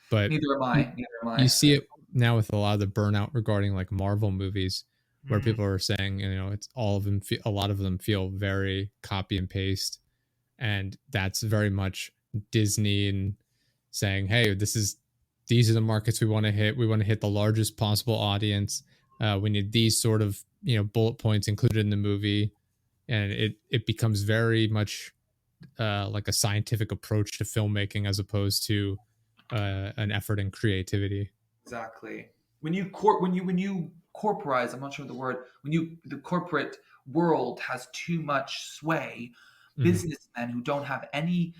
but Neither am I. you, Neither am you I. see it now with a lot of the burnout regarding like Marvel movies, where Mm. people are saying, it's all of them, a lot of them feel very copy and paste, and that's very much Disney and saying, "Hey, these are the markets we want to hit. We want to hit the largest possible audience. We need these sort of bullet points included in the movie," and it becomes very much like a scientific approach to filmmaking as opposed to an effort in creativity. Exactly. When you corporize, I'm not sure of the word. The corporate world has too much sway, Hmm. businessmen who don't have any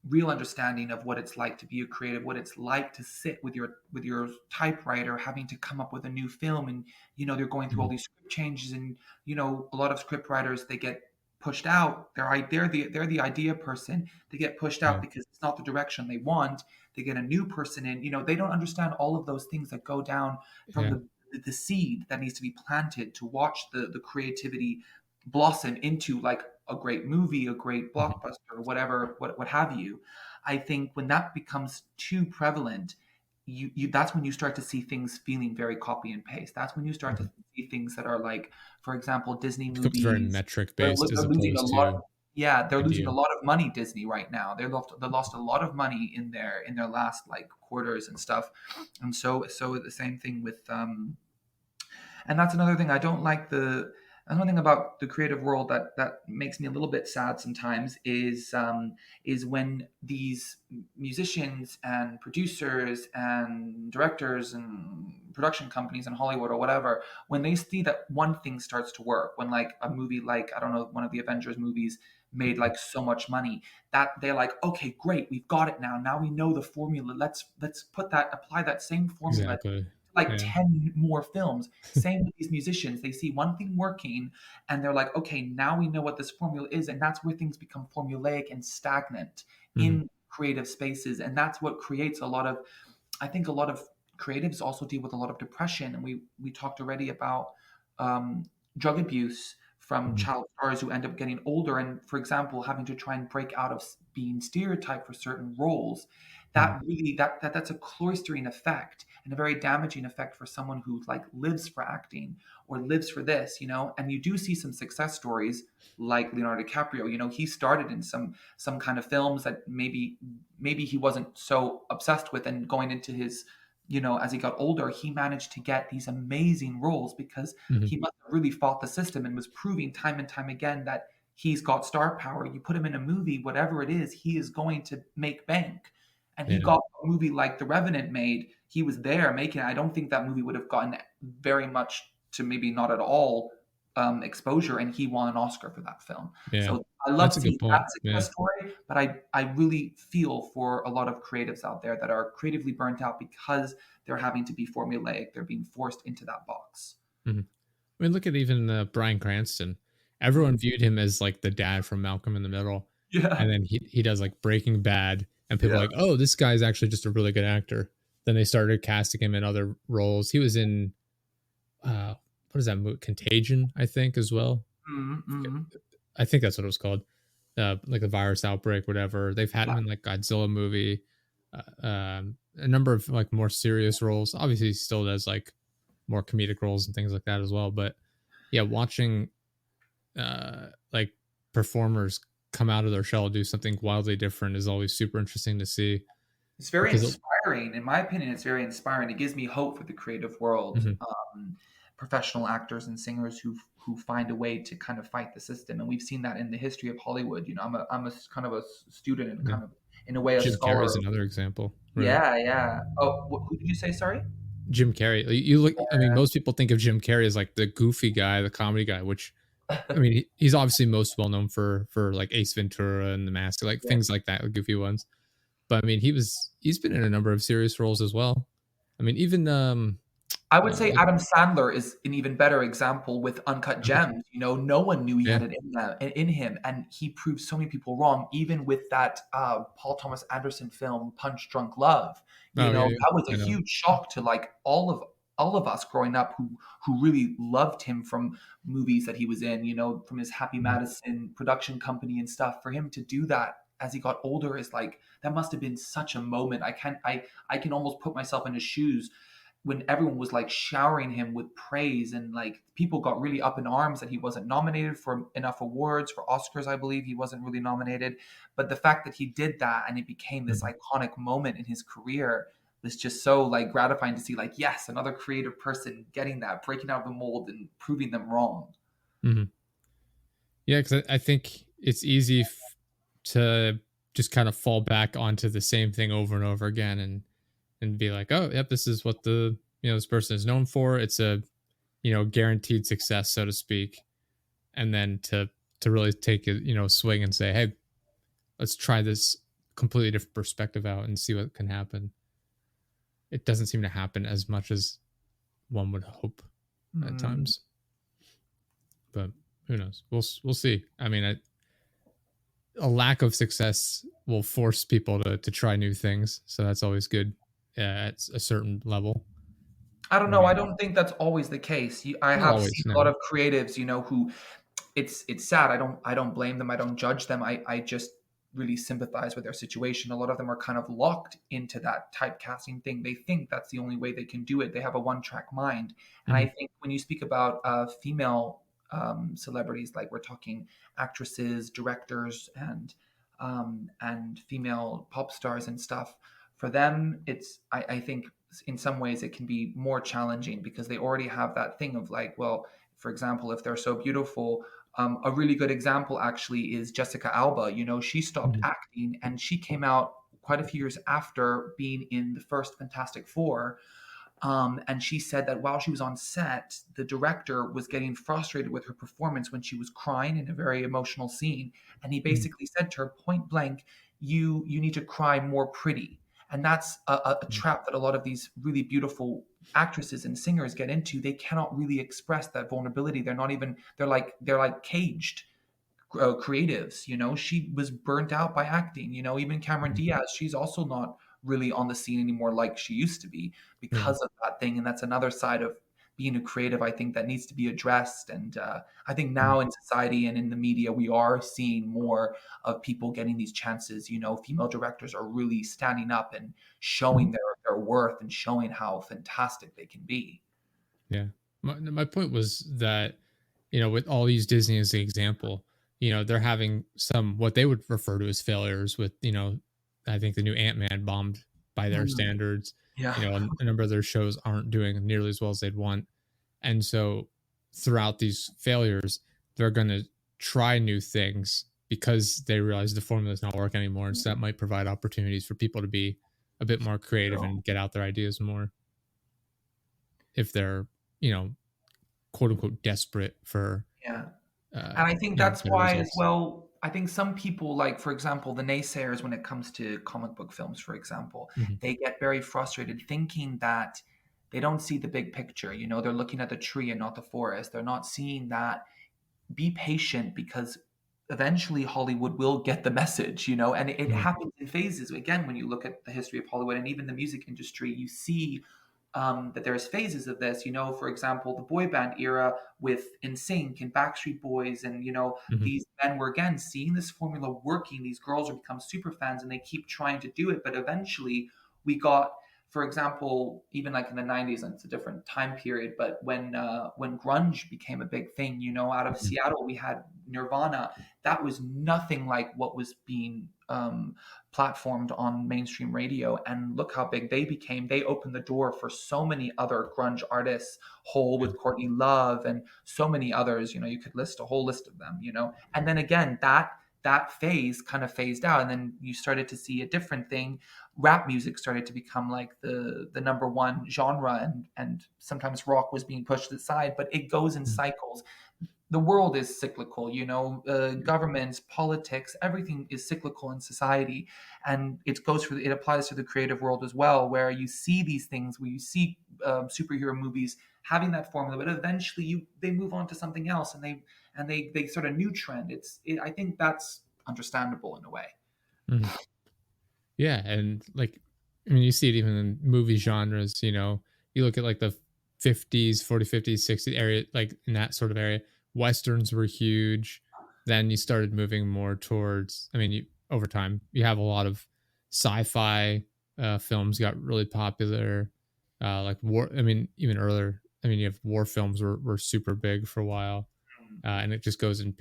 real understanding of what it's like to be a creative, what it's like to sit with your typewriter having to come up with a new film, and they're going through all Hmm. these script changes, and a lot of script writers, they get pushed out. They're the idea person. They get pushed Yeah, out because it's not the direction they want. They get a new person in. They don't understand all of those things that go down from yeah. the seed that needs to be planted to watch the creativity blossom into like a great movie, a great Hmm. blockbuster, or whatever, what have you. I think when that becomes too prevalent, you that's when you start to see things feeling very copy and paste. That's when you start to Hmm. see things that are like, for example, Disney It becomes very movies. metric They're, based as they're losing a opposed lot. to Yeah, they're losing a idea. lot of money. Disney right now. They lost a lot of money in their last like quarters and stuff. And so the same thing with and that's another thing I don't like. Another thing about the creative world that makes me a little bit sad sometimes is when these musicians and producers and directors and production companies in Hollywood or whatever, when they see that one thing starts to work, when like a movie like, I don't know, one of the Avengers movies made like so much money, that they're like, okay, great, we've got it now. Now we know the formula. Let's apply that same formula Exactly. like Yeah. 10 more films. Same with these musicians. They see one thing working and they're like, okay, now we know what this formula is. And that's where things become formulaic and stagnant Hmm. in creative spaces. And that's what creates I think a lot of creatives also deal with a lot of depression. And we talked already about um, drug abuse from Hmm. child stars who end up getting older and, for example, having to try and break out of being stereotyped for certain roles. Mhm. that really that's a cloistering effect and a very damaging effect for someone who like lives for acting or lives for this, you know. And you do see some success stories like Leonardo DiCaprio. You know, he started in some kind of films that maybe he wasn't so obsessed with, and going into his, you know, as he got older, he managed to get these amazing roles because Mhm. he must have really fought the system and was proving time and time again that he's got star power. You put him in a movie, whatever it is, he is going to make bank. And he Yeah. got a movie like The Revenant made. He was there making it. I don't think that movie would have gotten very much to maybe not at all exposure, and he won an Oscar for that film. Yeah. So I love That's a seeing good that point. Yeah. success story, but I really feel for a lot of creatives out there that are creatively burnt out because they're having to be formulaic. They're being forced into that box. Mhm. I mean, look at even Bryan Cranston. Everyone Mhm. viewed him as like the dad from Malcolm in the Middle, and Yeah. then he does like Breaking Bad, and people are Yeah. like, "Oh, this guy's actually just a really good actor." Then they started casting him in other roles. He was in uh, what is that movie? Contagion, I think, as well. Mhm, mhm. I think that's what it was called. Like the virus outbreak, whatever. They've had Yeah. him in like Godzilla movie, a number of like more serious roles. Obviously, he still does like more comedic roles and things like that as well. But yeah, watching like performers come out of their shell, do something wildly different is always super interesting to see It's very because inspiring. In my opinion, it's very inspiring. It gives me hope for the creative world. Mhm, Professional actors and singers who find a way to kind of fight the system, and we've seen that in the history of Hollywood. You know, I'm a kind of a student and yeah. kind of in a way a Jim Carrey is scholar. another example, right? Yeah, yeah. Oh, who did you say? Sorry. Jim Carrey. Like, you look. I mean, most people think of Jim Carrey as like the goofy guy, the comedy guy, which I mean, he's obviously most well known for like Ace Ventura and The Mask, like Yeah. things like that, like goofy ones. But I mean, he's been in a number of serious roles as well. I mean, even I would say like Adam Sandler is an even better example with Uncut okay, Gems. You know, no one knew he yeah, had it in him, and he proved so many people wrong. Even with that Paul Thomas Anderson film, Punch Drunk Love, you oh know, yeah, that was yeah, a I know, huge shock to like all of us growing up who really loved him from movies that he was in. You know, from his Happy mhm, Madison production company and stuff. For him to do that as he got older is like that must have been such a moment. I can almost put myself in his shoes when everyone was like showering him with praise, and like people got really up in arms that he wasn't nominated for enough awards for Oscars. I believe he wasn't really nominated, but the fact that he did that and it became this mhm, iconic moment in his career was just so like gratifying to see, like, yes, another creative person getting that, breaking out of the mold and proving them wrong. mhm. Yeah, because I think it's easy to just kind of fall back onto the same thing over and over again, and be like, oh, yep, this is what the this person is known for. It's a guaranteed success, so to speak. And then to really take a swing and say, hey, let's try this completely different perspective out and see what can happen. It doesn't seem to happen as much as one would hope at Mm. times, but who knows? We'll see. I mean, a lack of success will force people to try new things, so that's always good at a certain level. I don't I know. I mean, don't think that's always the case. I not have seen always, a lot no. of creatives, you know, who it's sad. I don't blame them. I don't judge them. I just really sympathize with their situation. A lot of them are kind of locked into that typecasting thing. They think that's the only way they can do it. They have a one-track mind. And I Mhm, think when you speak about female celebrities, like we're talking actresses, directors, and female pop stars and stuff, for them, I think in some ways it can be more challenging because they already have that thing of like, well, for example, if they're so beautiful, a really good example actually is Jessica Alba. You know, she stopped mhm, acting and she came out quite a few years after being in the first Fantastic Four. And she said that while she was on set, the director was getting frustrated with her performance when she was crying in a very emotional scene. And he mhm, basically said to her point blank, you need to cry more pretty. And that's a mhm, trap that a lot of these really beautiful actresses and singers get into. They cannot really express that vulnerability. They're not even, they're like caged creatives. You know, she was burnt out by acting. You know, even Cameron mhm. Diaz, she's also not really on the scene anymore like she used to be Yeah. because of that thing. And that's another side of being a creative, I think that needs to be addressed. And I think Mhm. now in society and in the media, we are seeing more of people getting these chances. You know, female directors are really standing up and showing their worth and showing how fantastic they can be. Yeah. My point was that, with all these Disney as the example, they're having some what they would refer to as failures with, I think the new Ant-Man bombed by their Mm, standards. yeah. A number of their shows aren't doing nearly as well as they'd want. And so throughout these failures, they're going to try new things because they realize the formula is not working anymore. And so that might provide opportunities for people to be a bit more creative True. and get out their ideas more if they're, you know, quote unquote desperate for Yeah. And I think that's better why as results. well, I think some people, like, for example, the naysayers when it comes to comic book films, for example, Mhm. they get very frustrated thinking that they don't see the big picture. You know, they're looking at the tree and not the forest. They're not seeing that be patient because eventually Hollywood will get the message, you know, and it Mhm. happens in phases. Again, when you look at the history of Hollywood and even the music industry, you see that there's phases of this. You know, for example, the boy band era with NSYNC and Backstreet Boys, and you know, Mhm. these men were again seeing this formula working. These girls are become super fans, and they keep trying to do it, but eventually we got, for example, even like in the 90s, and it's a different time period, but when grunge became a big thing, you know, out of Mhm. Seattle, we had Nirvana. That was nothing like what was being platformed on mainstream radio. And look how big they became. They opened the door for so many other grunge artists, Hole Yeah. with Courtney Love, and so many others. You know, you could list a whole list of them, you know. And then again, that phase kind of phased out, and then you started to see a different thing. Rap music started to become like the number one genre, and sometimes rock was being pushed aside, but it goes in Mhm. cycles. The world is cyclical, you know, governments, politics, everything is cyclical in society. And it applies to the creative world as well, where you see these things, where you see superhero movies having that formula, but eventually they move on to something else, and they sort of new trend. I think that's understandable in a way. Mhm. Yeah, and like, I mean, you see it even in movie genres. You look at like the 50s, 40, 50s, 60s area, like in that sort of area. Westerns were huge. Then you started moving more towards. I mean, over time, you have a lot of sci-fi films got really popular. Like war. I mean, even earlier. I mean, you have war films were super big for a while, and it just goes in,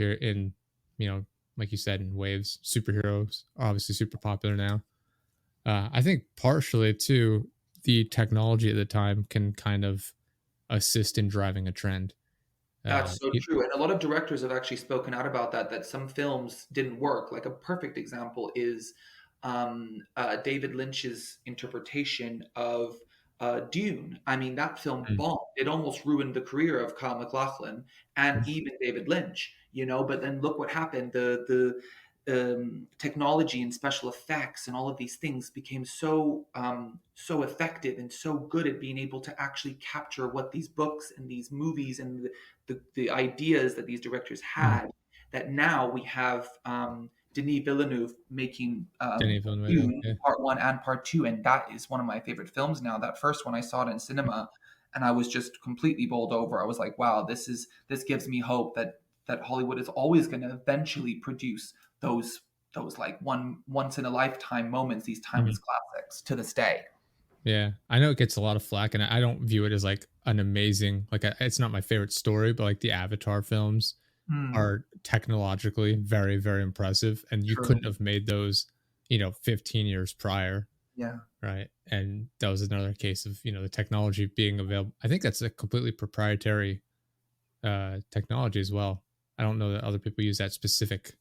you know, like you said, in waves. Superheroes are obviously super popular now. I think partially too, the technology at the time can kind of assist in driving a trend. That's so It, true. And a lot of directors have actually spoken out about that, that some films didn't work. Like a perfect example is David Lynch's interpretation of Dune. I mean, that film mm, bombed. It almost ruined the career of Kyle MacLachlan and mm, even David Lynch, you know, but then look what happened. The technology and special effects and all of these things became so effective and so good at being able to actually capture what these books and these movies and the ideas that these directors mm. had, that now we have Denis Villeneuve making Denis Villeneuve, Dune yeah, Part One and Part Two, and that is one of my favorite films now. That first one I saw it in cinema, and I was just completely bowled over. I was like, wow, this gives me hope that Hollywood is always going to eventually produce those those like once in a lifetime moments, these timeless mhm. classics to this day. Yeah. I know it gets a lot of flack, and I don't view it as like an amazing, like it's not my favorite story, but like the Avatar films Hmm, are technologically very, very impressive, and you true. couldn't have made those, 15 years prior. Yeah. Right. And that was another case of, the technology being available. I think that's a completely proprietary technology as well. I don't know that other people use that specific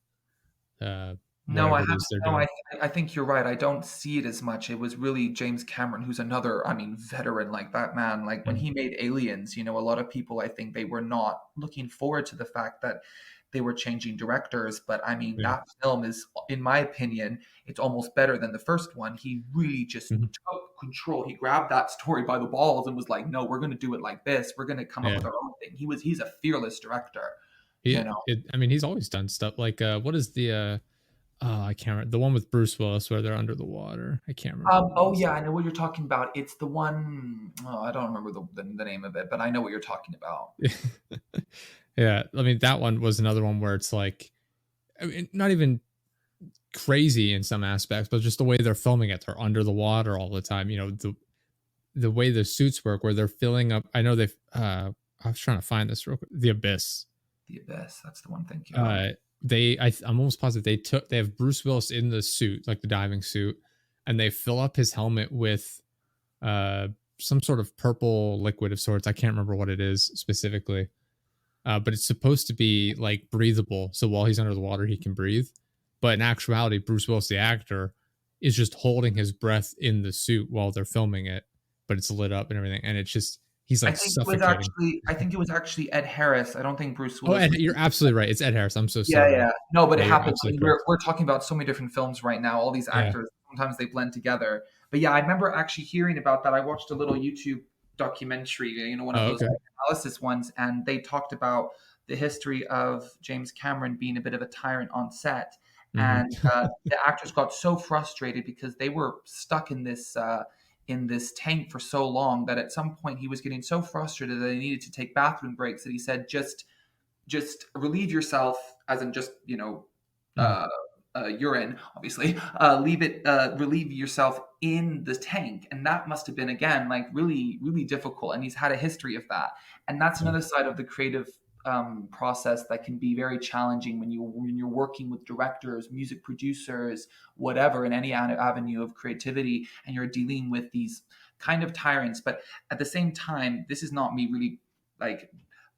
No, I whatever it haven't. is they're No, doing. I think you're right. I don't see it as much. It was really James Cameron, who's another, I mean, veteran like that man. Like when Mhm. he made Aliens, you know, a lot of people, I think they were not looking forward to the fact that they were changing directors. But I mean, Yeah. that film is, in my opinion, it's almost better than the first one. He really just Mhm. took control. He grabbed that story by the balls and was like, no, we're going to do it like this. We're going to come up Yeah. with our own thing. He's a fearless director, He you know. I mean, he's always done stuff like what is the Oh, I can't remember the one with Bruce Willis where they're under the water. I can't remember what it Oh is. yeah, I know what you're talking about. It's the one, oh, I don't remember the name of it, but I know what you're talking about. Yeah, I mean that one was another one where it's like, I mean, not even crazy in some aspects, but just the way they're filming it, they're under the water all the time. You know, the way the suits work, where they're filling up. I know they've. I was trying to find this real quick. The Abyss. The Abyss. That's the one. Thank you. Uh, I'm almost positive they have Bruce Willis in the suit, like the diving suit, and they fill up his helmet with uh some sort of purple liquid of sorts. I can't remember what it is specifically, but it's supposed to be like breathable. So while he's under the water, he can breathe. But in actuality, Bruce Willis, the actor, is just holding his breath in the suit while they're filming it, but it's lit up and everything. And it's just, he's I like think it was suffocating. actually. I think it was actually Ed Harris. I don't think Bruce Oh, Willis Ed, was. you're absolutely right. It's Ed Harris. I'm so Yeah, sorry. yeah. No, but it Yeah, you're happens. I absolutely mean, correct. we're talking about so many different films right now. All these Yeah. actors, sometimes they blend together. But yeah, I remember actually hearing about that. I watched a little YouTube documentary, one of Oh, those okay. like, analysis ones, and they talked about the history of James Cameron being a bit of a tyrant on set. Hmm. And the actors got so frustrated because they were stuck in this tank for so long that at some point he was getting so frustrated that they needed to take bathroom breaks that he said just relieve yourself, as in just Hmm. uh, urine, obviously. Leave it, relieve yourself in the tank, and that must have been again like really, really difficult. And he's had a history of that, and that's Yeah. another side of the creative process that can be very challenging when you're working with directors, music producers, whatever, in any avenue of creativity, and you're dealing with these kind of tyrants. But at the same time, this is not me really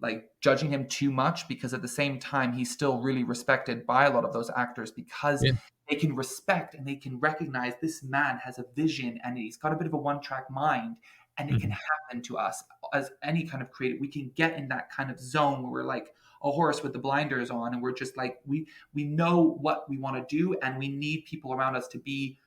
like judging him too much, because at the same time he's still really respected by a lot of those actors because Yeah. they can respect and they can recognize this man has a vision and he's got a bit of a one track mind, and it can Hmm. happen to us as any kind of creative. We can get in that kind of zone where we're like a horse with the blinders on, and we're just like we know what we want to do, and we need people around us to be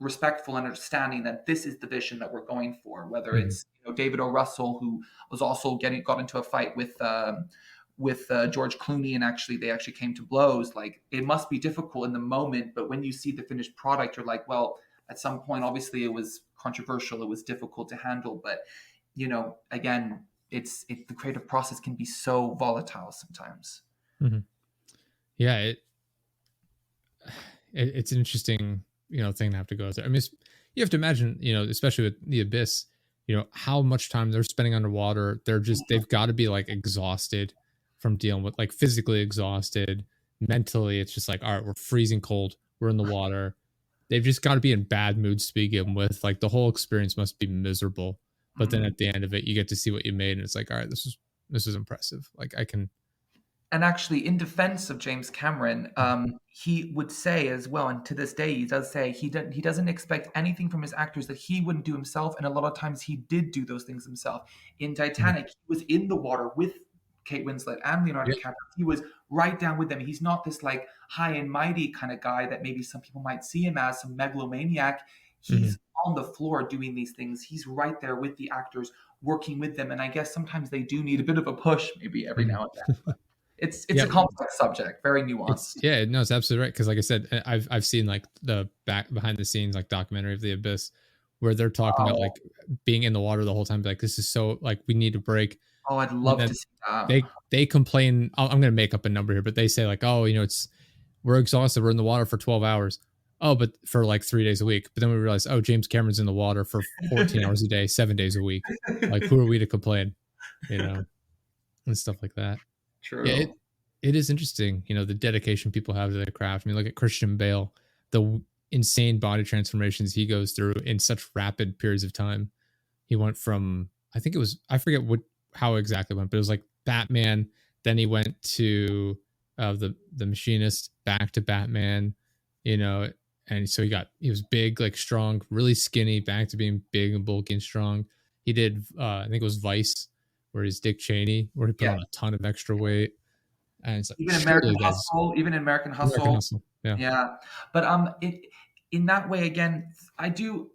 respectful and understanding that this is the vision that we're going for. Whether Hmm. it's David O. Russell, who was also got into a fight with George Clooney, and actually they actually came to blows. Like, it must be difficult in the moment, but when you see the finished product, you're like, well, at some point, obviously, it was controversial, it was difficult to handle, but again, the creative process can be so volatile sometimes. Hmm. Yeah. It's an interesting, thing to have to go through. I mean, you have to imagine, especially with the Abyss, how much time they're spending underwater. They've got to be like exhausted from dealing with, like, physically exhausted, mentally. It's just like, all right, we're freezing cold, we're in the water. They've just got to be in bad moods to begin with. Like, the whole experience must be miserable. But then Mhm. at the end of it, you get to see what you made, and it's like, all right, this is impressive. Like, I can. And actually, in defense of James Cameron, he would say as well, and to this day he does say he doesn't expect anything from his actors that he wouldn't do himself, and a lot of times he did do those things himself. In Mhm. Titanic, he was in the water with Kate Winslet and Leonardo Yeah. DiCaprio. He was right down with them. He's not this like high and mighty kind of guy that maybe some people might see him as, some megalomaniac. Mhm. He's on the floor doing these things. He's right there with the actors, working with them. And I guess sometimes they do need a bit of a push, maybe every Mhm. now and then. It's Yeah. a complex subject, very nuanced. No, it's absolutely right. Because like I said, I've seen like the back behind the scenes like documentary of the Abyss, where they're talking about Oh, like being in the water the whole time. Like, this is so, like, we need a break. oh, I'd And love to then see that. they complain. I'm gonna make up a number here, but they say like, oh, it's we're exhausted. We're in the water for 12 hours. Oh, but for like 3 days a week. But then we realize, oh, James Cameron's in the water for 14 hours a day, 7 days a week. Like, who are we to complain? You know, and stuff like that. Yeah, True. it is interesting, the dedication people have to their craft. I mean, look at Christian Bale, insane body transformations he goes through in such rapid periods of time. He went from, I think it was, I forget how exactly it went, but it was like Batman. Then he went to the Machinist, back to Batman, you know, and so he was big, like strong, really skinny, back to being big and bulky and strong. He did, I think it was Vice, where he's Dick Cheney, where he put Yeah. on a ton of extra weight, and it's like, Even American surely that's Hustle, even American American Hustle. Hustle. Yeah. Yeah. But it in that way again, I do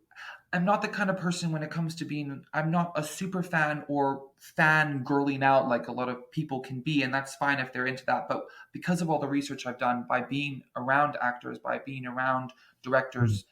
I'm not the kind of person when it comes to being, I'm not a super fan or fan girling out like a lot of people can be, and that's fine if they're into that. But because of all the research I've done, by being around actors, by being around Mhm. directors,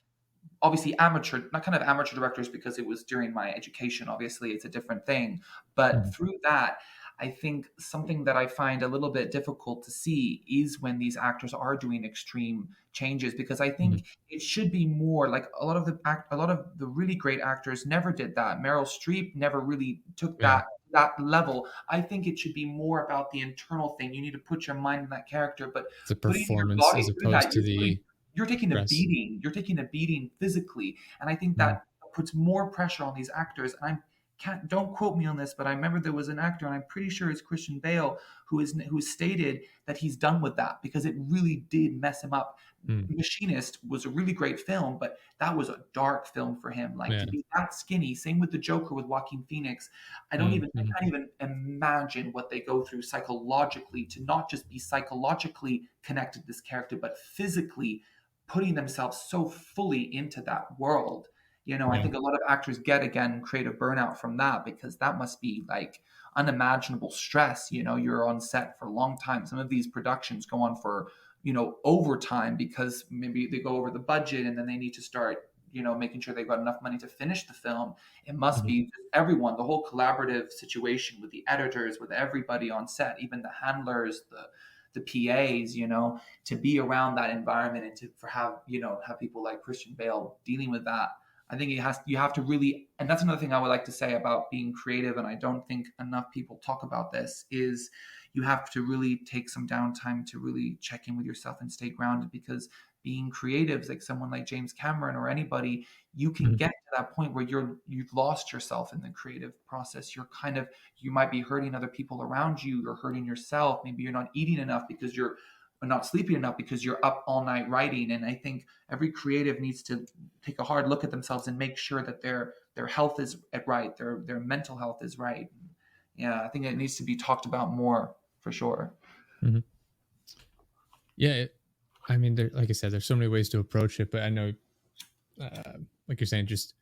obviously amateur, not kind of amateur directors because it was during my education, obviously it's a different thing, but Mhm. through that, I think something that I find a little bit difficult to see is when these actors are doing extreme changes, because I Mhm. think it should be more like a lot of the really great actors never did that. Meryl Streep never really took Yeah, that level. I think it should be more about the internal thing. You need to put your mind in that character, but the putting your performance body as through opposed that, to the you're taking a dress. beating. You're taking a beating physically, and I think Mhm. that puts more pressure on these actors. And I can't, don't quote me on this, but I remember there was an actor, and I'm pretty sure it's Christian Bale, who stated that he's done with that because it really did mess him up. Mm. Machinist was a really great film, but that was a dark film for him. Like Yeah. to be that skinny. Same with the Joker with Joaquin Phoenix. I Mhm. can't even imagine what they go through psychologically to not just be psychologically connected to this character, but physically putting themselves so fully into that world. You know, I Yeah. think a lot of actors get again creative burnout from that because that must be like unimaginable stress. You know, you're on set for a long time. Some of these productions go on for, overtime because maybe they go over the budget and then they need to start, making sure they've got enough money to finish the film. It must Mhm. be just everyone, the whole collaborative situation with the editors, with everybody on set, even the handlers, the PAs, to be around that environment and to for have people like Christian Bale dealing with that. I think you have to really, and that's another thing I would like to say about being creative, and I don't think enough people talk about this, is you have to really take some downtime to really check in with yourself and stay grounded, because being creatives like someone like James Cameron or anybody, you can Mhm. get to that point where you've lost yourself in the creative process. You might be hurting other people around you, you're hurting yourself, maybe you're not eating enough because you're or not sleeping enough because you're up all night writing. And I think every creative needs to take a hard look at themselves and make sure that their health is right, their mental health is right. Yeah, I think it needs to be talked about more for sure. Mhm. Yeah. I mean, like I said, there's so many ways to approach it, but I know, like you're saying, just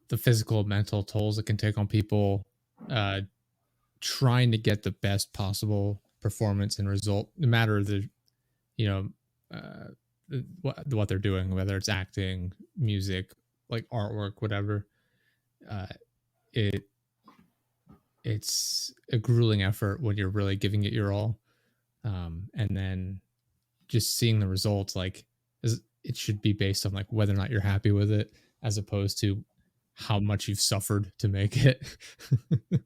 the physical, mental tolls it can take on people, uh, trying to get the best possible performance and result, no matter the, you know, uh, what they're doing, whether it's acting, music, like artwork, whatever. Uh, it it's a grueling effort when you're really giving it your all, and then just seeing the results. Like, it should be based on like whether or not you're happy with it, as opposed to how much you've suffered to make it. I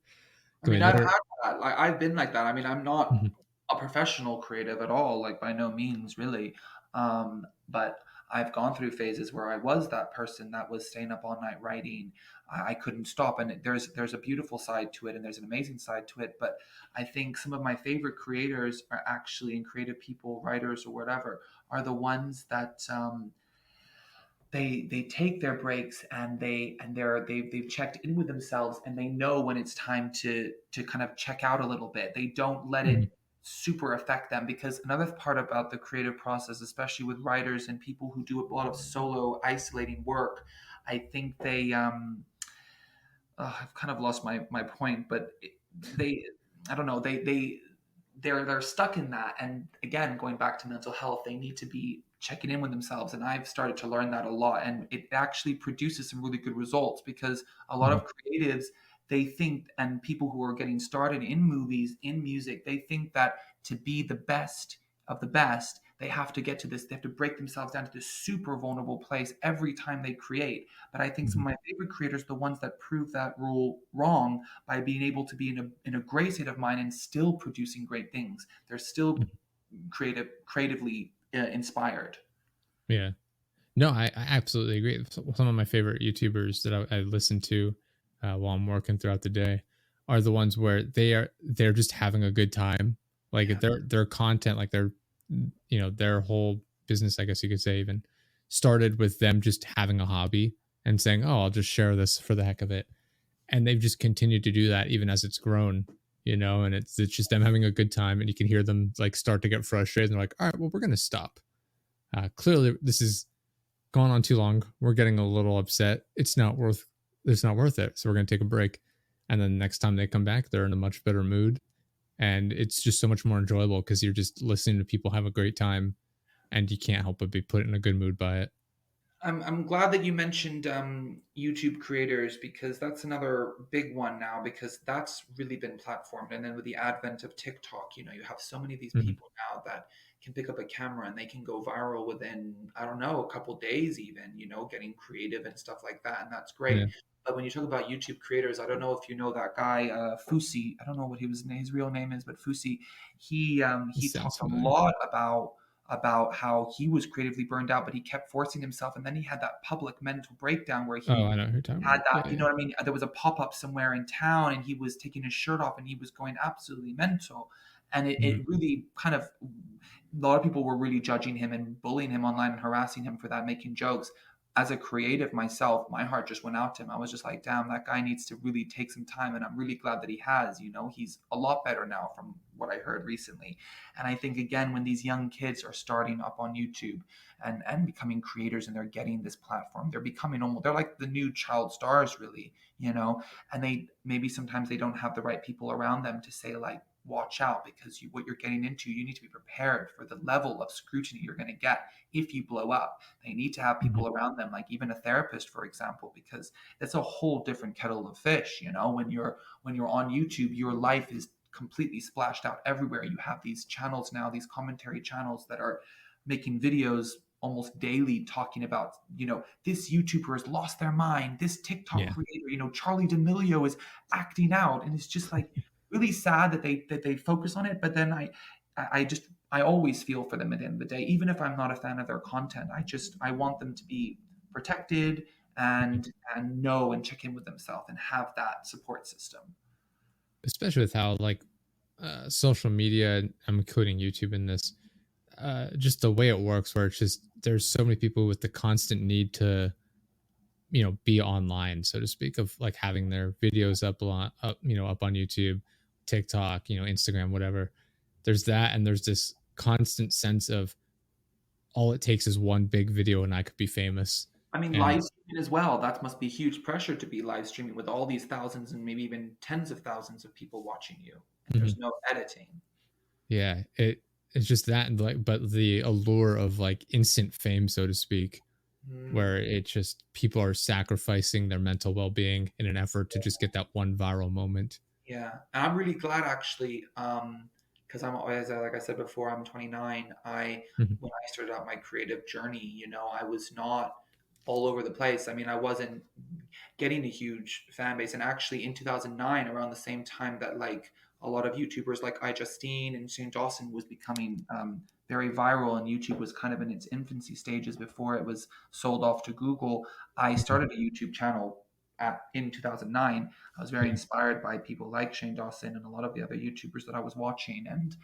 I mean, mean, I've there. had that. Like, I've been like that. I mean, I'm not Mhm. a professional creative at all, like by no means, really. But I've gone through phases where I was that person that was staying up all night writing. I couldn't stop, and there's a beautiful side to it, and there's an amazing side to it. But I think some of my favorite creators are actually, and creative people, writers or whatever, are the ones that they take their breaks, and they've checked in with themselves, and they know when it's time to kind of check out a little bit. They don't let Mhm. it super affect them, because another part about the creative process, especially with writers and people who do a lot of solo isolating work, I think I've kind of lost my point, but they, I don't know, they're stuck in that. And again, going back to mental health, they need to be checking in with themselves. And I've started to learn that a lot, and it actually produces some really good results, because a lot Mhm. of creatives, they think, and people who are getting started in movies, in music, they think that to be the best of the best, they have to get to this, they have to break themselves down to this super vulnerable place every time they create. But I think some Mhm. of my favorite creators are the ones that prove that rule wrong by being able to be in a great state of mind and still producing great things. They're still Mhm. creatively inspired. Yeah. No, I absolutely agree. Some of my favorite YouTubers that I listen to, while I'm working throughout the day, are the ones where they're just having a good time. Like Yeah. their content, like their whole business, I guess you could say, even started with them just having a hobby and saying, "Oh, I'll just share this for the heck of it," and they've just continued to do that even as it's grown. And it's just them having a good time, and you can hear them like start to get frustrated. And they're like, "All right, well, we're gonna stop. Clearly, this is." gone on too long. We're getting a little upset. It's not worth it. So we're going to take a break. And then next time they come back, they're in a much better mood. And it's just so much more enjoyable because you're just listening to people have a great time and you can't help but be put in a good mood by it. I'm glad that you mentioned YouTube creators because that's another big one now because that's really been platformed. And then with the advent of TikTok, you have so many of these Mhm. people now that can pick up a camera and they can go viral within, I don't know, a couple days even, getting creative and stuff like that. And that's great. Yeah. But when you talk about YouTube creators, I don't know if you know that guy, Fusi. I don't know what his real name is, but Fusi, It he sounds talked a familiar. lot about how he was creatively burned out, but he kept forcing himself. And then he had that public mental breakdown where Oh, he I know who you're talking had about. that, Yeah. you Yeah. know what I mean? There was a pop up somewhere in town and he was taking his shirt off and he was going absolutely mental. And it Mhm. really kind of, a lot of people were really judging him and bullying him online and harassing him for that, making jokes. As a creative myself, my heart just went out to him. I was just like, damn, that guy needs to really take some time. And I'm really glad that he has. He's a lot better now from what I heard recently. And I think, again, when these young kids are starting up on YouTube and becoming creators and they're getting this platform, they're becoming almost, they're like the new child stars, really. And they maybe sometimes they don't have the right people around them to say, like, watch out because what you're getting into, you need to be prepared for the level of scrutiny you're going to get if you blow up. They need to have Mhm. people around them, like even a therapist, for example, because it's a whole different kettle of fish. When you're on YouTube, your life is completely splashed out everywhere. You have these channels now, these commentary channels that are making videos almost daily talking about, this YouTuber has lost their mind, this TikTok Yeah. creator, Charlie D'Amelio is acting out, and it's just like really sad that they focus on it. But then I always feel for them at the end of the day, even if I'm not a fan of their content. I want them to be protected Mhm. and know and check in with themselves and have that support system. Especially with how like social media, I'm including YouTube in this, just the way it works, where it's just there's so many people with the constant need to be online, so to speak, of like having their videos up on YouTube, TikTok, Instagram, whatever. There's that, and there's this constant sense of all it takes is one big video and I could be famous. I mean, live And streaming as well. That must be huge pressure to be live streaming with all these thousands and maybe even tens of thousands of people watching you, and mhm, there's no editing. yeah, it's just that, and like, but the allure of like instant fame, so to speak, Mm. where it just people are sacrificing their mental well-being in an effort to just get that one viral moment. Yeah, and I'm really glad actually, because I'm always, like I said before, I'm 29. Mhm, When I started out my creative journey, I was not all over the place. I mean, I wasn't getting a huge fan base, and actually in 2009, around the same time that like a lot of YouTubers like iJustine and Shane Dawson was becoming very viral, and YouTube was kind of in its infancy stages before it was sold off to Google. I mhm, started a YouTube channel in 2009. I was very yeah, inspired by people like Shane Dawson and a lot of the other YouTubers that I was watching, and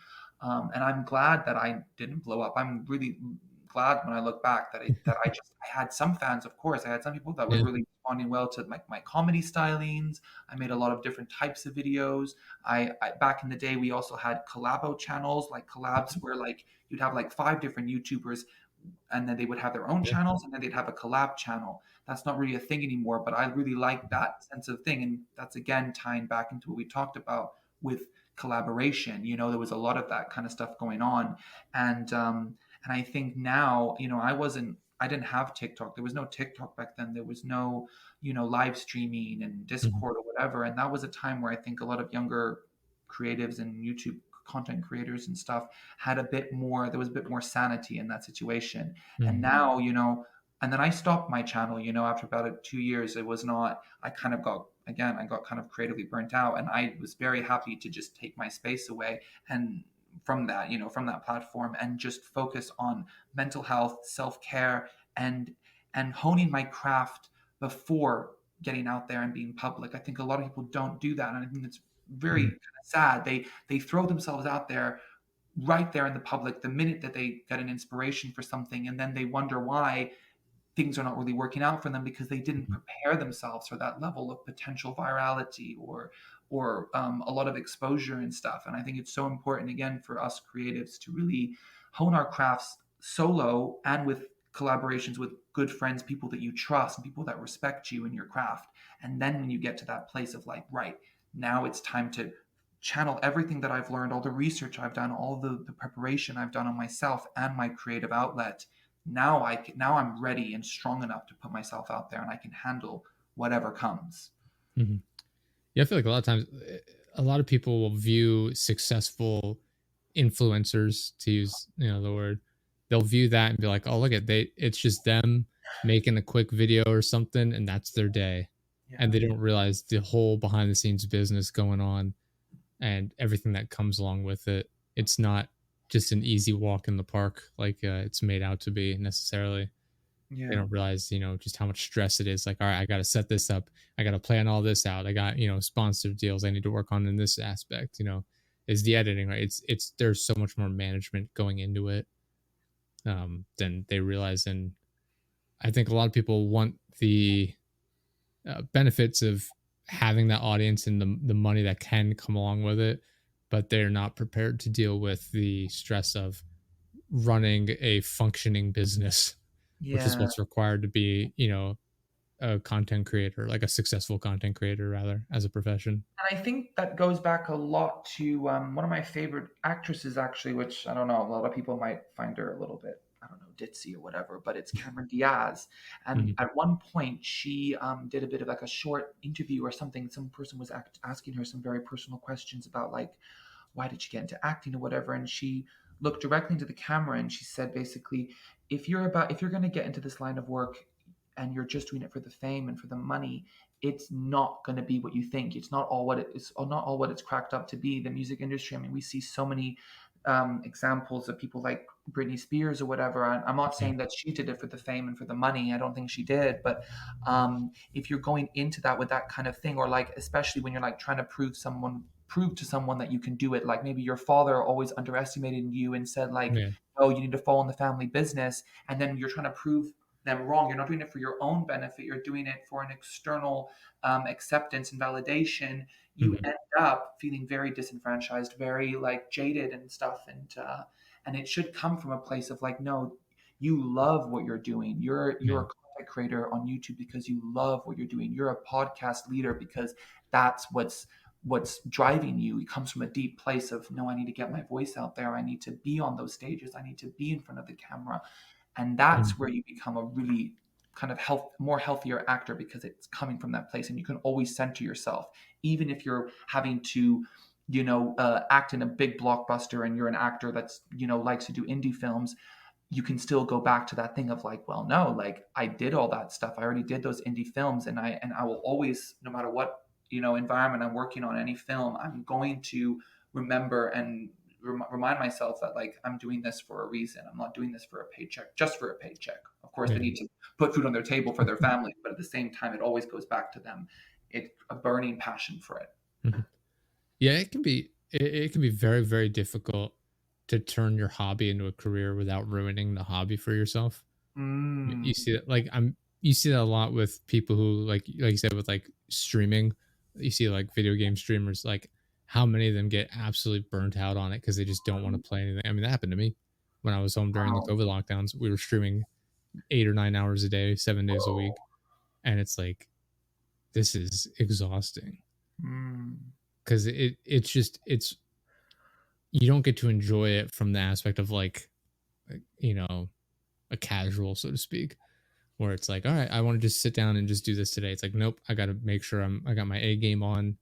I'm glad that I didn't blow up. I'm really glad when I look back that I had some fans. Of course, I had some people that were yeah, really responding well to my comedy stylings. I made a lot of different types of videos. I back in the day we also had collabo channels, like collabs where like you'd have like five different YouTubers and then they would have their own yeah, channels and then they'd have a collab channel. That's not really a thing anymore, but I really like mhm, that sense of thing. And that's again tying back into what we talked about with collaboration. There was a lot of that kind of stuff going on. And I think now, I didn't have TikTok. There was no TikTok back then. There was no, live streaming and mhm, Discord or whatever. And that was a time where I think a lot of younger creatives and YouTube content creators and stuff had a bit more, there was a bit more sanity in that situation. And mhm, now, and then I stopped my channel, after about 2 years. It was not, I kind of got, again, I got kind of creatively burnt out and I was very happy to just take my space away and from that platform and just focus on mental health, self-care and honing my craft before getting out there and being public. I think a lot of people don't do that. And I think it's very mhm, kind of sad. They throw themselves out there right there in the public the minute that they get an inspiration for something and then they wonder why things are not really working out for them because they didn't mhm. prepare themselves for that level of potential virality or a lot of exposure and stuff. And I think it's so important again for us creatives to really hone our crafts solo and with collaborations with good friends, people that you trust, and people that respect you in your craft. And then when you get to that place of like, right, now it's time to channel everything that I've learned, all the research I've done, all the preparation I've done on myself and my creative outlet. Now I'm ready and strong enough to put myself out there, and I can handle whatever comes. Mhm. Yeah, I feel like a lot of times, a lot of people will view successful influencers, to use the word, they'll view that and be like, oh, look at it's just them making a quick video or something, and that's their day, and Yeah. they don't realize the whole behind the scenes business going on and everything that comes along with it. It's not just an easy walk in the park like it's made out to be necessarily. They Yeah. don't realize, just how much stress it is. Like, all right, I got to set this up. I got to plan all this out. I got, sponsor deals I need to work on in this aspect, is the editing, right? There's so much more management going into it than they realize. And I think a lot of people want the benefits of having that audience and the money that can come along with it, but they're not prepared to deal with the stress of running a functioning business, which is Yeah. what's required to be, a content creator, like a successful content creator, rather, as a profession. And I think that goes back a lot to one of my favorite actresses, actually, which I don't know, a lot of people might find her a little bit, I don't know, ditzy or whatever, but it's Cameron Diaz. And Mhm. at one point, she did a bit of like a short interview or something. Some person was asking her some very personal questions about like, why did she get into acting or whatever? And she looked directly into the camera and she said basically, if you're going to get into this line of work and you're just doing it for the fame and for the money, it's not going to be what you think. It's not all what it is, or not all what it's cracked up to be. The music industry, I mean, we see so many examples of people like Britney Spears or whatever. I'm not Yeah. saying that she did it for the fame and for the money. I don't think she did. But if you're going into that with that kind of thing, or like, especially when you're like trying to prove to someone that you can do it, like maybe your father always underestimated you and said like, Yeah. oh, you need to fall in the family business, and then you're trying to prove them wrong. You're not doing it for your own benefit. You're doing it for an external acceptance and validation. You Mhm. end up feeling very disenfranchised, very like jaded and stuff. And it should come from a place of like, no, you love what you're doing. You're Yeah. a content creator on YouTube because you love what you're doing. You're a podcast leader because that's what's driving you. It comes from a deep place of, no, I need to get my voice out there. I need to be on those stages. I need to be in front of the camera. And that's Mhm. where you become a really kind of more healthier actor, because it's coming from that place and you can always center yourself, even if you're having to act in a big blockbuster and you're an actor that's likes to do indie films. You can still go back to that thing of like, well, no, like I did all that stuff. I already did those indie films, and I will always, no matter what environment I'm working on, any film, I'm going to remember and remind myself that like I'm doing this for a reason. I'm not doing this for a paycheck, just for a paycheck. Of course, they Yeah. need to put food on their table for their family, but at the same time, it always goes back to them. It's a burning passion for it. Mhm. Yeah, it can be very, very difficult to turn your hobby into a career without ruining the hobby for yourself. Mm. You see that, like, you see that a lot with people who, like you said, with like streaming. You see like video game streamers, like how many of them get absolutely burnt out on it because they just don't want to play anything. I mean, that happened to me when I was home during the Wow. COVID lockdowns. We were streaming 8 or 9 hours a day, 7 days a week, and it's like, this is exhausting Mm. because it's you don't get to enjoy it from the aspect of like, a casual, so to speak, where it's like, all right, I want to just sit down and just do this today. It's like, nope, I got to make sure I got my A game on.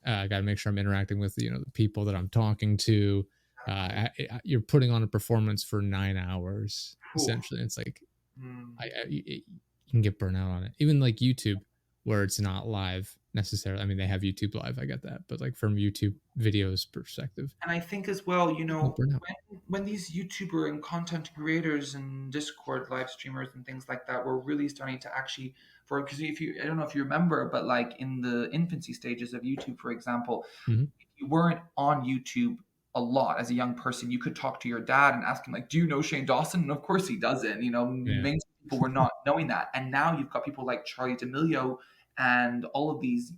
I got to make sure I'm interacting with the people that I'm talking to. Exactly. You're putting on a performance for 9 hours Whew. essentially. It's like Mm. you can get burnt out on it. Even like YouTube, where it's not live necessarily. I mean, they have YouTube live. I get that, but like from YouTube videos perspective, And I think as well, you get burnt out. when these YouTuber and content creators and Discord live streamers and things like that were really starting to actually, for because if you, I don't know if you remember, but like in the infancy stages of YouTube, for example, Hmm. if you weren't on YouTube a lot as a young person, you could talk to your dad and ask him like, "Do you know Shane Dawson?" And of course he doesn't. Yeah. Mainstream people were not knowing that, and now you've got people like Charlie D'Amelio and all of these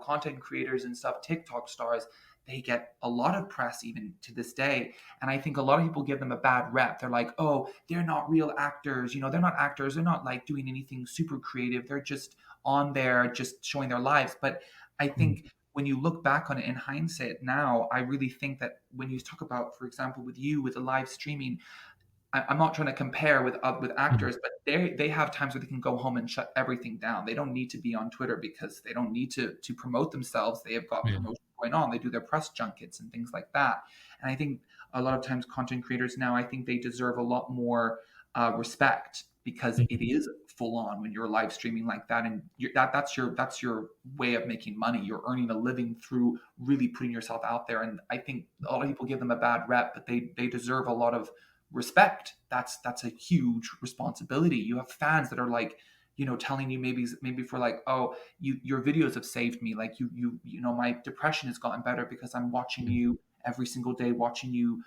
content creators and stuff, TikTok stars. they get a lot of press even to this day. And I think a lot of people give them a bad rep. They're like, oh, they're not real actors. You know, they're not actors. They're not like doing anything super creative. They're just on there, just showing their lives. But I Mm. think when you look back on it in hindsight now, I really think that when you talk about, for example, with you, with the live streaming, I'm not trying to compare with Mhm. actors, but they have times where they can go home and shut everything down. They don't need to be on Twitter because they don't need to promote themselves. They have got Yeah. promotion going on. They do their press junkets and things like that. And I think a lot of times content creators now, I think they deserve a lot more respect because Mhm. it is full on when you're live streaming like that, and that's your way of making money. You're earning a living through really putting yourself out there. And I think a lot of people give them a bad rep, but they deserve a lot of respect. That's a huge responsibility. You have fans that are like, telling you maybe for like, oh, your videos have saved me. Like my depression has gotten better because I'm watching Mhm. you every single day, watching you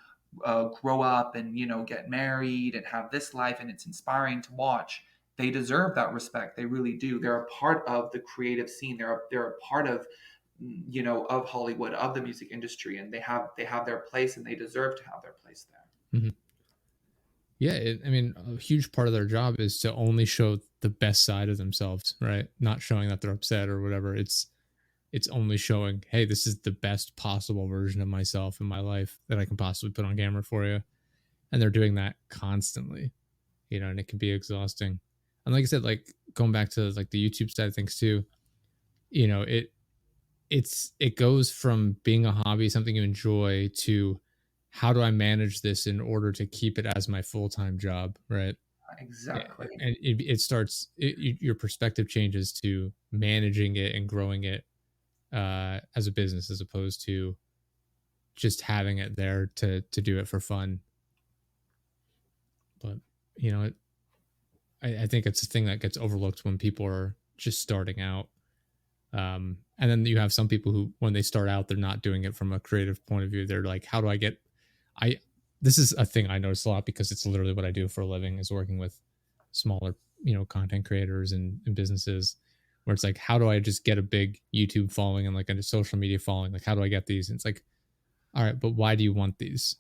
grow up and get married and have this life, and it's inspiring to watch. They deserve that respect. They really do. They're a part of the creative scene. They're a part of of Hollywood, of the music industry, and they have their place, and they deserve to have their place there. Mhm. Yeah, I mean, a huge part of their job is to only show the best side of themselves, right? Not showing that they're upset or whatever. It's only showing, hey, this is the best possible version of myself in my life that I can possibly put on camera for you. And they're doing that constantly, and it can be exhausting. And like I said, like going back to like the YouTube side of things too, you know, it it goes from being a hobby, something you enjoy, to how do I manage this in order to keep it as my full-time job, right? Exactly. And it starts your perspective changes to managing it and growing it as a business as opposed to just having it there to do it for fun. But you know it, I think it's a thing that gets overlooked when people are just starting out. And then you have some people who, when they start out, they're not doing it from a creative point of view. They're like, how do I get, I, this is a thing I notice a lot because it's literally what I do for a living is working with smaller, content creators and businesses where it's like, how do I just get a big YouTube following and like a social media following? Like, how do I get these? And it's like, all right, but why do you want these?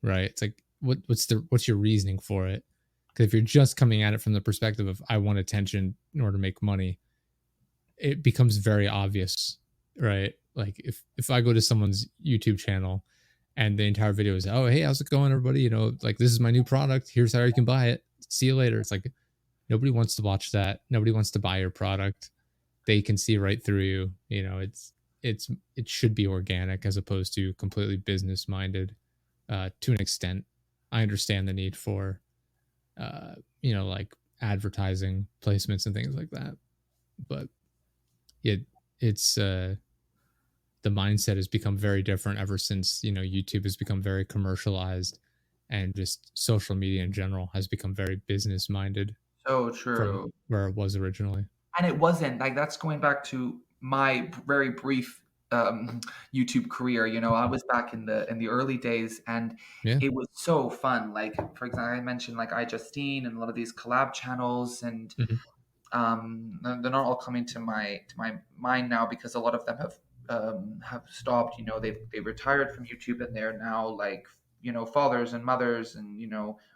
Right. It's like, what's your reasoning for it? Because if you're just coming at it from the perspective of, I want attention in order to make money, it becomes very obvious, right? Like if I go to someone's YouTube channel and the entire video is, oh hey, how's it going, everybody? Like this is my new product. Here's how you can buy it. See you later. It's like nobody wants to watch that. Nobody wants to buy your product. They can see right through you. It should be organic as opposed to completely business minded. To an extent, I understand the need for like advertising placements and things like that, but it it's the mindset has become very different ever since YouTube has become very commercialized, and just social media in general has become very business minded So from true. where it was originally. And it wasn't like, that's going back to my very brief YouTube career. I was back in the early days, and Yeah. it was so fun. Like, for example, I mentioned like iJustine and a lot of these collab channels, and Hmm. they're not all coming to my mind now because a lot of them have stopped. They've retired from YouTube, and they're now like fathers and mothers, and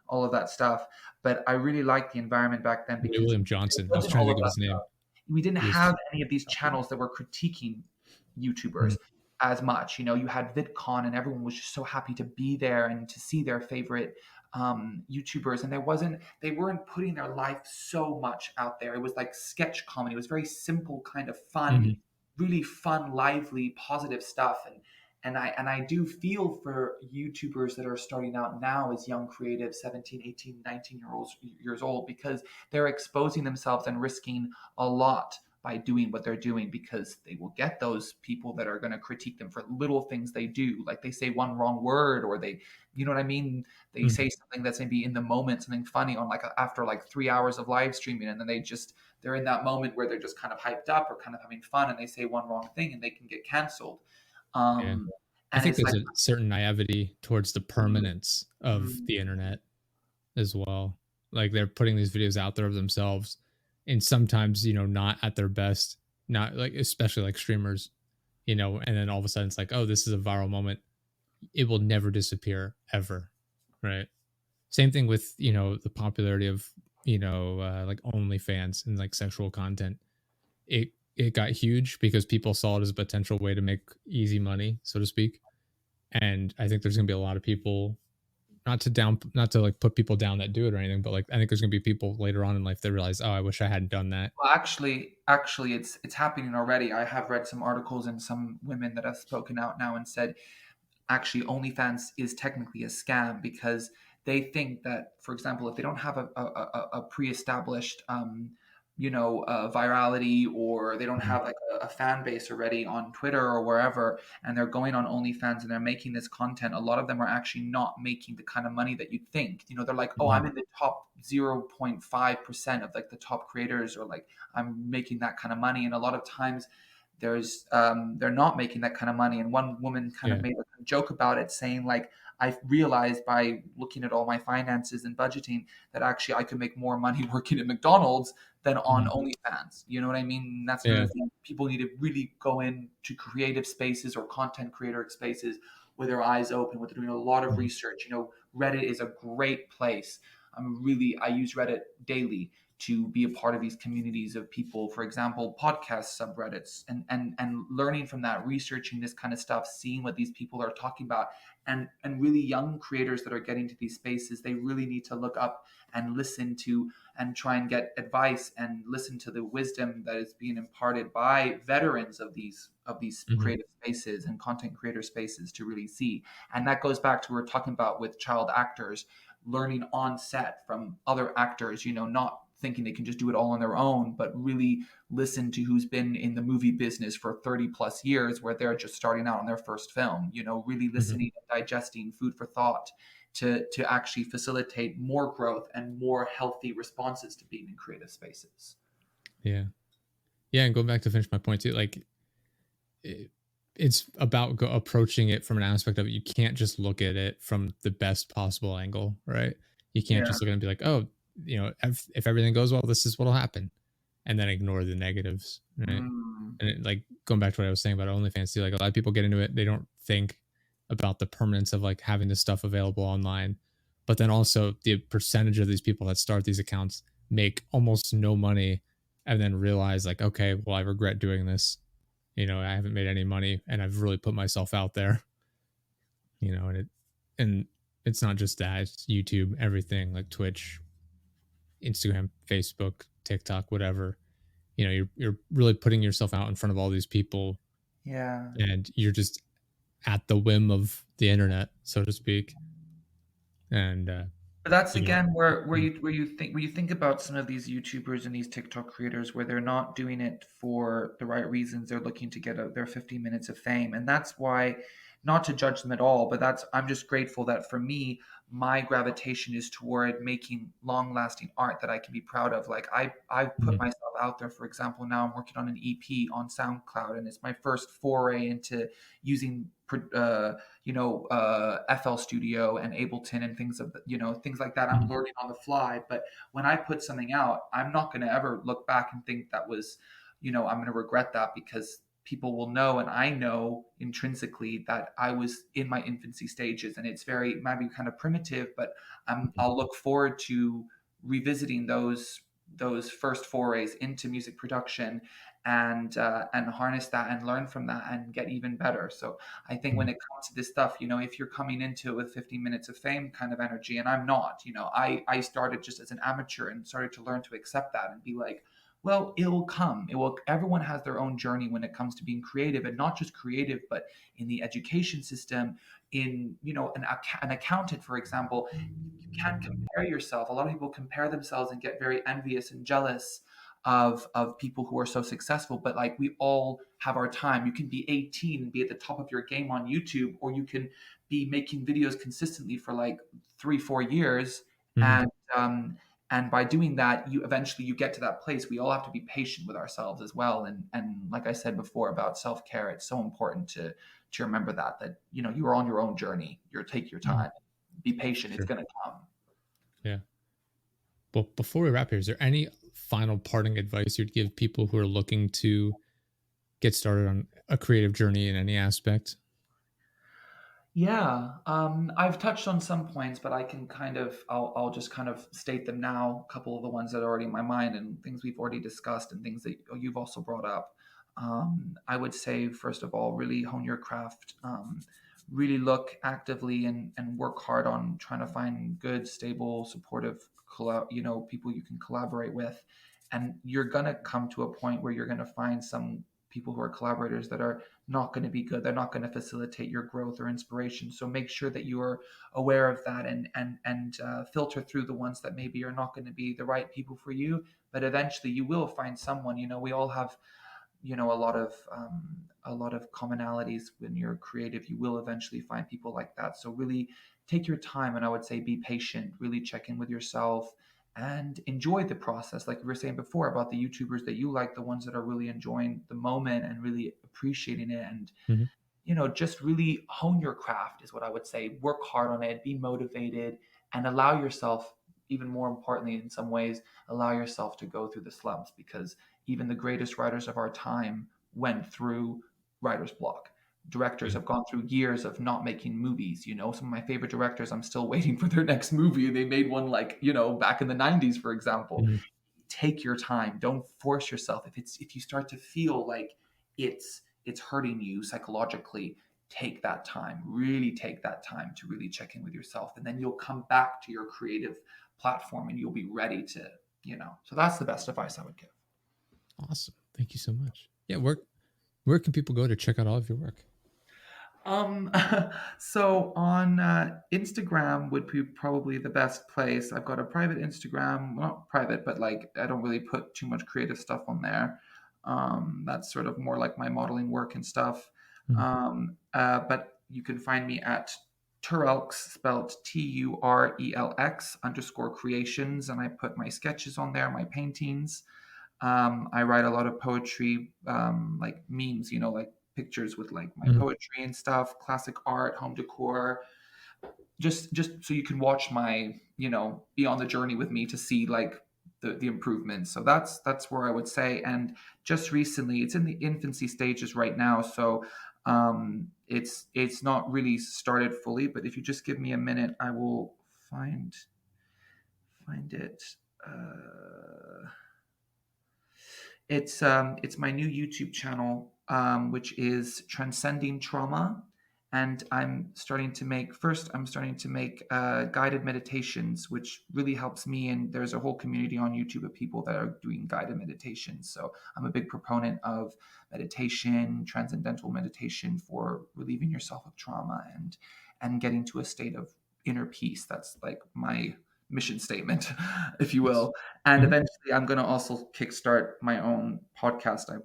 all of that stuff. But I really liked the environment back then because William it Johnson. I was wasn't trying to all think of of that his name. stuff. We didn't He was. have any of these channels that were critiquing YouTubers Mhm. as much. You had VidCon, and everyone was just so happy to be there and to see their favorite YouTubers. And they weren't putting their life so much out there. It was like sketch comedy. It was very simple, kind of fun, Mhm. really fun, lively, positive stuff. And I do feel for YouTubers that are starting out now as young creatives, 17, 18, 19 years old, because they're exposing themselves and risking a lot by doing what they're doing, because they will get those people that are going to critique them for little things they do, like they say one wrong word, or they, you know what I mean, they Mhm. say something that's maybe in the moment, something funny on like after like 3 hours of live streaming, and then they're in that moment where they're just kind of hyped up or kind of having fun, and they say one wrong thing and they can get canceled. Yeah. um I and think it's there's like, a certain naivety towards the mm, permanence of mm, the internet as well. Like they're putting these videos out there of themselves, and sometimes not at their best, not like especially like streamers. and then all of a sudden it's like, oh, this is a viral moment. It will never disappear ever, right? Same thing with the popularity of like OnlyFans and like sexual content. It got huge because people saw it as a potential way to make easy money, so to speak. And I think there's gonna be a lot of people, not to like put people down that do it or anything, but like I think there's gonna be people later on in life that realize, oh, I wish I hadn't done that. Well, actually, it's happening already. I have read some articles and some women that have spoken out now and said actually OnlyFans is technically a scam because they think that, for example, if they don't have a pre-established, virality, or they don't Mhm. have like a fan base already on Twitter or wherever, and they're going on OnlyFans and they're making this content, a lot of them are actually not making the kind of money that you'd think. They're like, oh, Mhm. I'm in the top 0.5% of like the top creators, or like I'm making that kind of money. And a lot of times they're not making that kind of money. And one woman kind of Yeah. made a joke about it, saying like, I realized by looking at all my finances and budgeting that actually I could make more money working at McDonald's than on Mhm. OnlyFans. You know what I mean? That's another Yeah. thing. People need to really go into creative spaces or content creator spaces with their eyes open, with doing a lot of Mhm. research. Reddit is a great place. I use Reddit daily to be a part of these communities of people, for example, podcast subreddits, and learning from that, researching this kind of stuff, seeing what these people are talking about. And really young creators that are getting to these spaces, they really need to look up and listen to and try and get advice and listen to the wisdom that is being imparted by veterans of these Mhm. creative spaces and content creator spaces to really see. And that goes back to what we're talking about with child actors, learning on set from other actors, not thinking they can just do it all on their own, but really listen to who's been in the movie business for 30 plus years, where they're just starting out on their first film, really Mhm. listening and digesting, food for thought, to actually facilitate more growth and more healthy responses to being in creative spaces. Yeah. Yeah, and going back to finish my point too, like it, it's about approaching it from an aspect of it. You can't just look at it from the best possible angle, right? You can't Yeah. just look at it and be like, oh, if everything goes well, this is what'll happen, and then ignore the negatives, right? Mm. And like going back to what I was saying about OnlyFans too, like a lot of people get into it, they don't think about the permanence of like having this stuff available online, but then also the percentage of these people that start these accounts make almost no money, and then realize like, okay, well, I regret doing this. I haven't made any money, and I've really put myself out there. And it's not just that; it's YouTube, everything like Twitch, Instagram, Facebook, TikTok, whatever. You're really putting yourself out in front of all these people, Yeah. and you're just at the whim of the internet, so to speak. And But that's you know, again where mm, you think about some of these YouTubers and these TikTok creators, where they're not doing it for the right reasons. They're looking to get their 15 minutes of fame, and that's why, not to judge them at all, but I'm just grateful that for me, my gravitation is toward making long-lasting art that I can be proud of. Like I've put mhm, myself out there. For example, now I'm working on an EP on SoundCloud, and it's my first foray into using FL Studio and Ableton and things like that. I'm mhm, learning on the fly. But when I put something out, I'm not going to ever look back and think that was, I'm going to regret that, because people will know, and I know intrinsically that I was in my infancy stages, and it's very maybe kind of primitive, but mhm, I'll look forward to revisiting those first forays into music production, and harness that and learn from that and get even better. So I think when mhm, it comes to this stuff, if you're coming into it with 15 minutes of fame kind of energy, and I'm not, I started just as an amateur and started to learn to accept that and be like, well, it will come. Everyone has their own journey when it comes to being creative, and not just creative, but in the education system, in, an accountant, for example. You can't compare yourself. A lot of people compare themselves and get very envious and jealous of people who are so successful, but like, we all have our time. You can be 18 and be at the top of your game on YouTube, or you can be making videos consistently for like 3-4 years, mhm. and um and by doing that, you get to that place. We all have to be patient with ourselves as well, and like I said before about self-care, it's so important to remember that you are on your own journey. Take your Mhm. time, be patient, it's Sure. going to come. Yeah. Well, before we wrap here, is there any final parting advice you'd give people who are looking to get started on a creative journey in any aspect? Yeah, I've touched on some points, but I can I'll just kind of state them now. A couple of the ones that are already in my mind and things we've already discussed and things that you've also brought up. I would say, first of all, really hone your craft. Really look actively and work hard on trying to find good, stable, supportive, people you can collaborate with. And you're gonna come to a point where you're gonna find some people who are collaborators that are not going to be good. They're not going to facilitate your growth or inspiration. So make sure that you are aware of that and filter through the ones that maybe are not going to be the right people for you. But eventually, you will find someone. We all have a lot of commonalities. When you're creative, you will eventually find people like that. So really take your time, and I would say be patient. Really check in with yourself and enjoy the process, like we were saying before about the YouTubers that you like, the ones that are really enjoying the moment and really appreciating it. And Mm-hmm. just really hone your craft is what I would say. Work hard on it, be motivated, and allow yourself, even more importantly, in some ways, allow yourself to go through the slumps, because even the greatest writers of our time went through writer's block. Directors Yeah. have gone through years of not making movies. Some of my favorite directors, I'm still waiting for their next movie. They made one like, back in the 90s, for example. Mm-hmm. Take your time. Don't force yourself. If you start to feel like it's hurting you psychologically, take that time. Really take that time to really check in with yourself, and then you'll come back to your creative platform and you'll be ready to, So that's the best advice I would give. Awesome. Thank you so much. Yeah. Where can people go to check out all of your work? Um, so on Instagram would be probably the best place. I've got a private Instagram, well, not private, but like I don't really put too much creative stuff on there. That's sort of more like my modeling work and stuff. Mm-hmm. But you can find me at Turelx, spelled Turelx _creations, and I put my sketches on there, my paintings. I write a lot of poetry, like memes, like pictures with like my Mm-hmm. poetry and stuff, classic art, home decor. Just so you can watch my, be on the journey with me to see like the improvements. So that's where I would say. And just recently, it's in the infancy stages right now, so it's not really started fully. But if you just give me a minute, I will find it. Uh, it's my new YouTube channel, which is Transcending Trauma, and I'm starting to make guided meditations, which really helps me. And there's a whole community on YouTube of people that are doing guided meditations. So I'm a big proponent of meditation, transcendental meditation for relieving yourself of trauma and getting to a state of inner peace. That's like my mission statement, if you Nice. will. And Mm-hmm. eventually, I'm going to also kickstart my own podcast. I've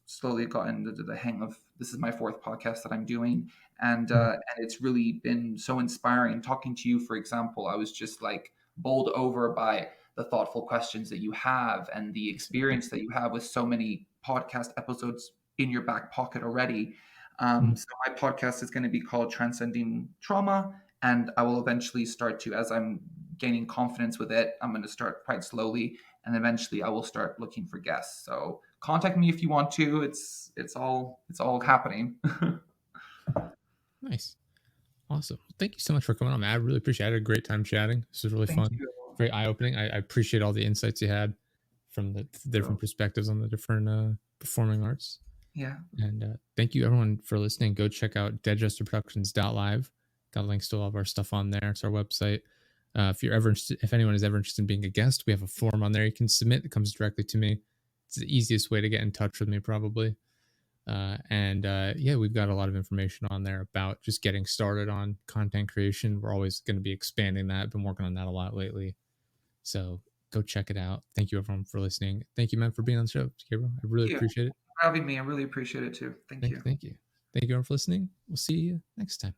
slowly gotten into the hang of. This is my fourth podcast that I'm doing, and it's really been so inspiring. Talking to you, for example, I was just like bowled over by the thoughtful questions that you have and the experience that you have with so many podcast episodes in your back pocket already. Mm-hmm. So my podcast is going to be called Transcending Trauma, and I will eventually start to, as I'm gaining confidence with it, I'm going to start quite slowly, and eventually I will start looking for guests. So contact me if you want to. It's all happening. Nice. Awesome. Thank you so much for coming on, man. I really appreciate it. I had a great time chatting. This was really Thank fun. you. Very eye opening. I appreciate all the insights you had from the different So, perspectives on the different performing arts. yeah. And thank you everyone for listening. Go check out deadjesterproductions.live. Got links to all of our stuff on there. It's our website. If anyone is ever interested in being a guest, we have a form on there you can submit. It comes directly to me. It's the easiest way to get in touch with me, probably. And yeah, we've got a lot of information on there about just getting started on content creation. We're always going to be expanding that. Been working on that a lot lately. So go check it out. Thank you everyone for listening. Thank you, man, for being on the show, Gabriel. I really Thank you appreciate it. for having me. I really appreciate it too. Thank you. Thank you. Thank you everyone for listening. We'll see you next time.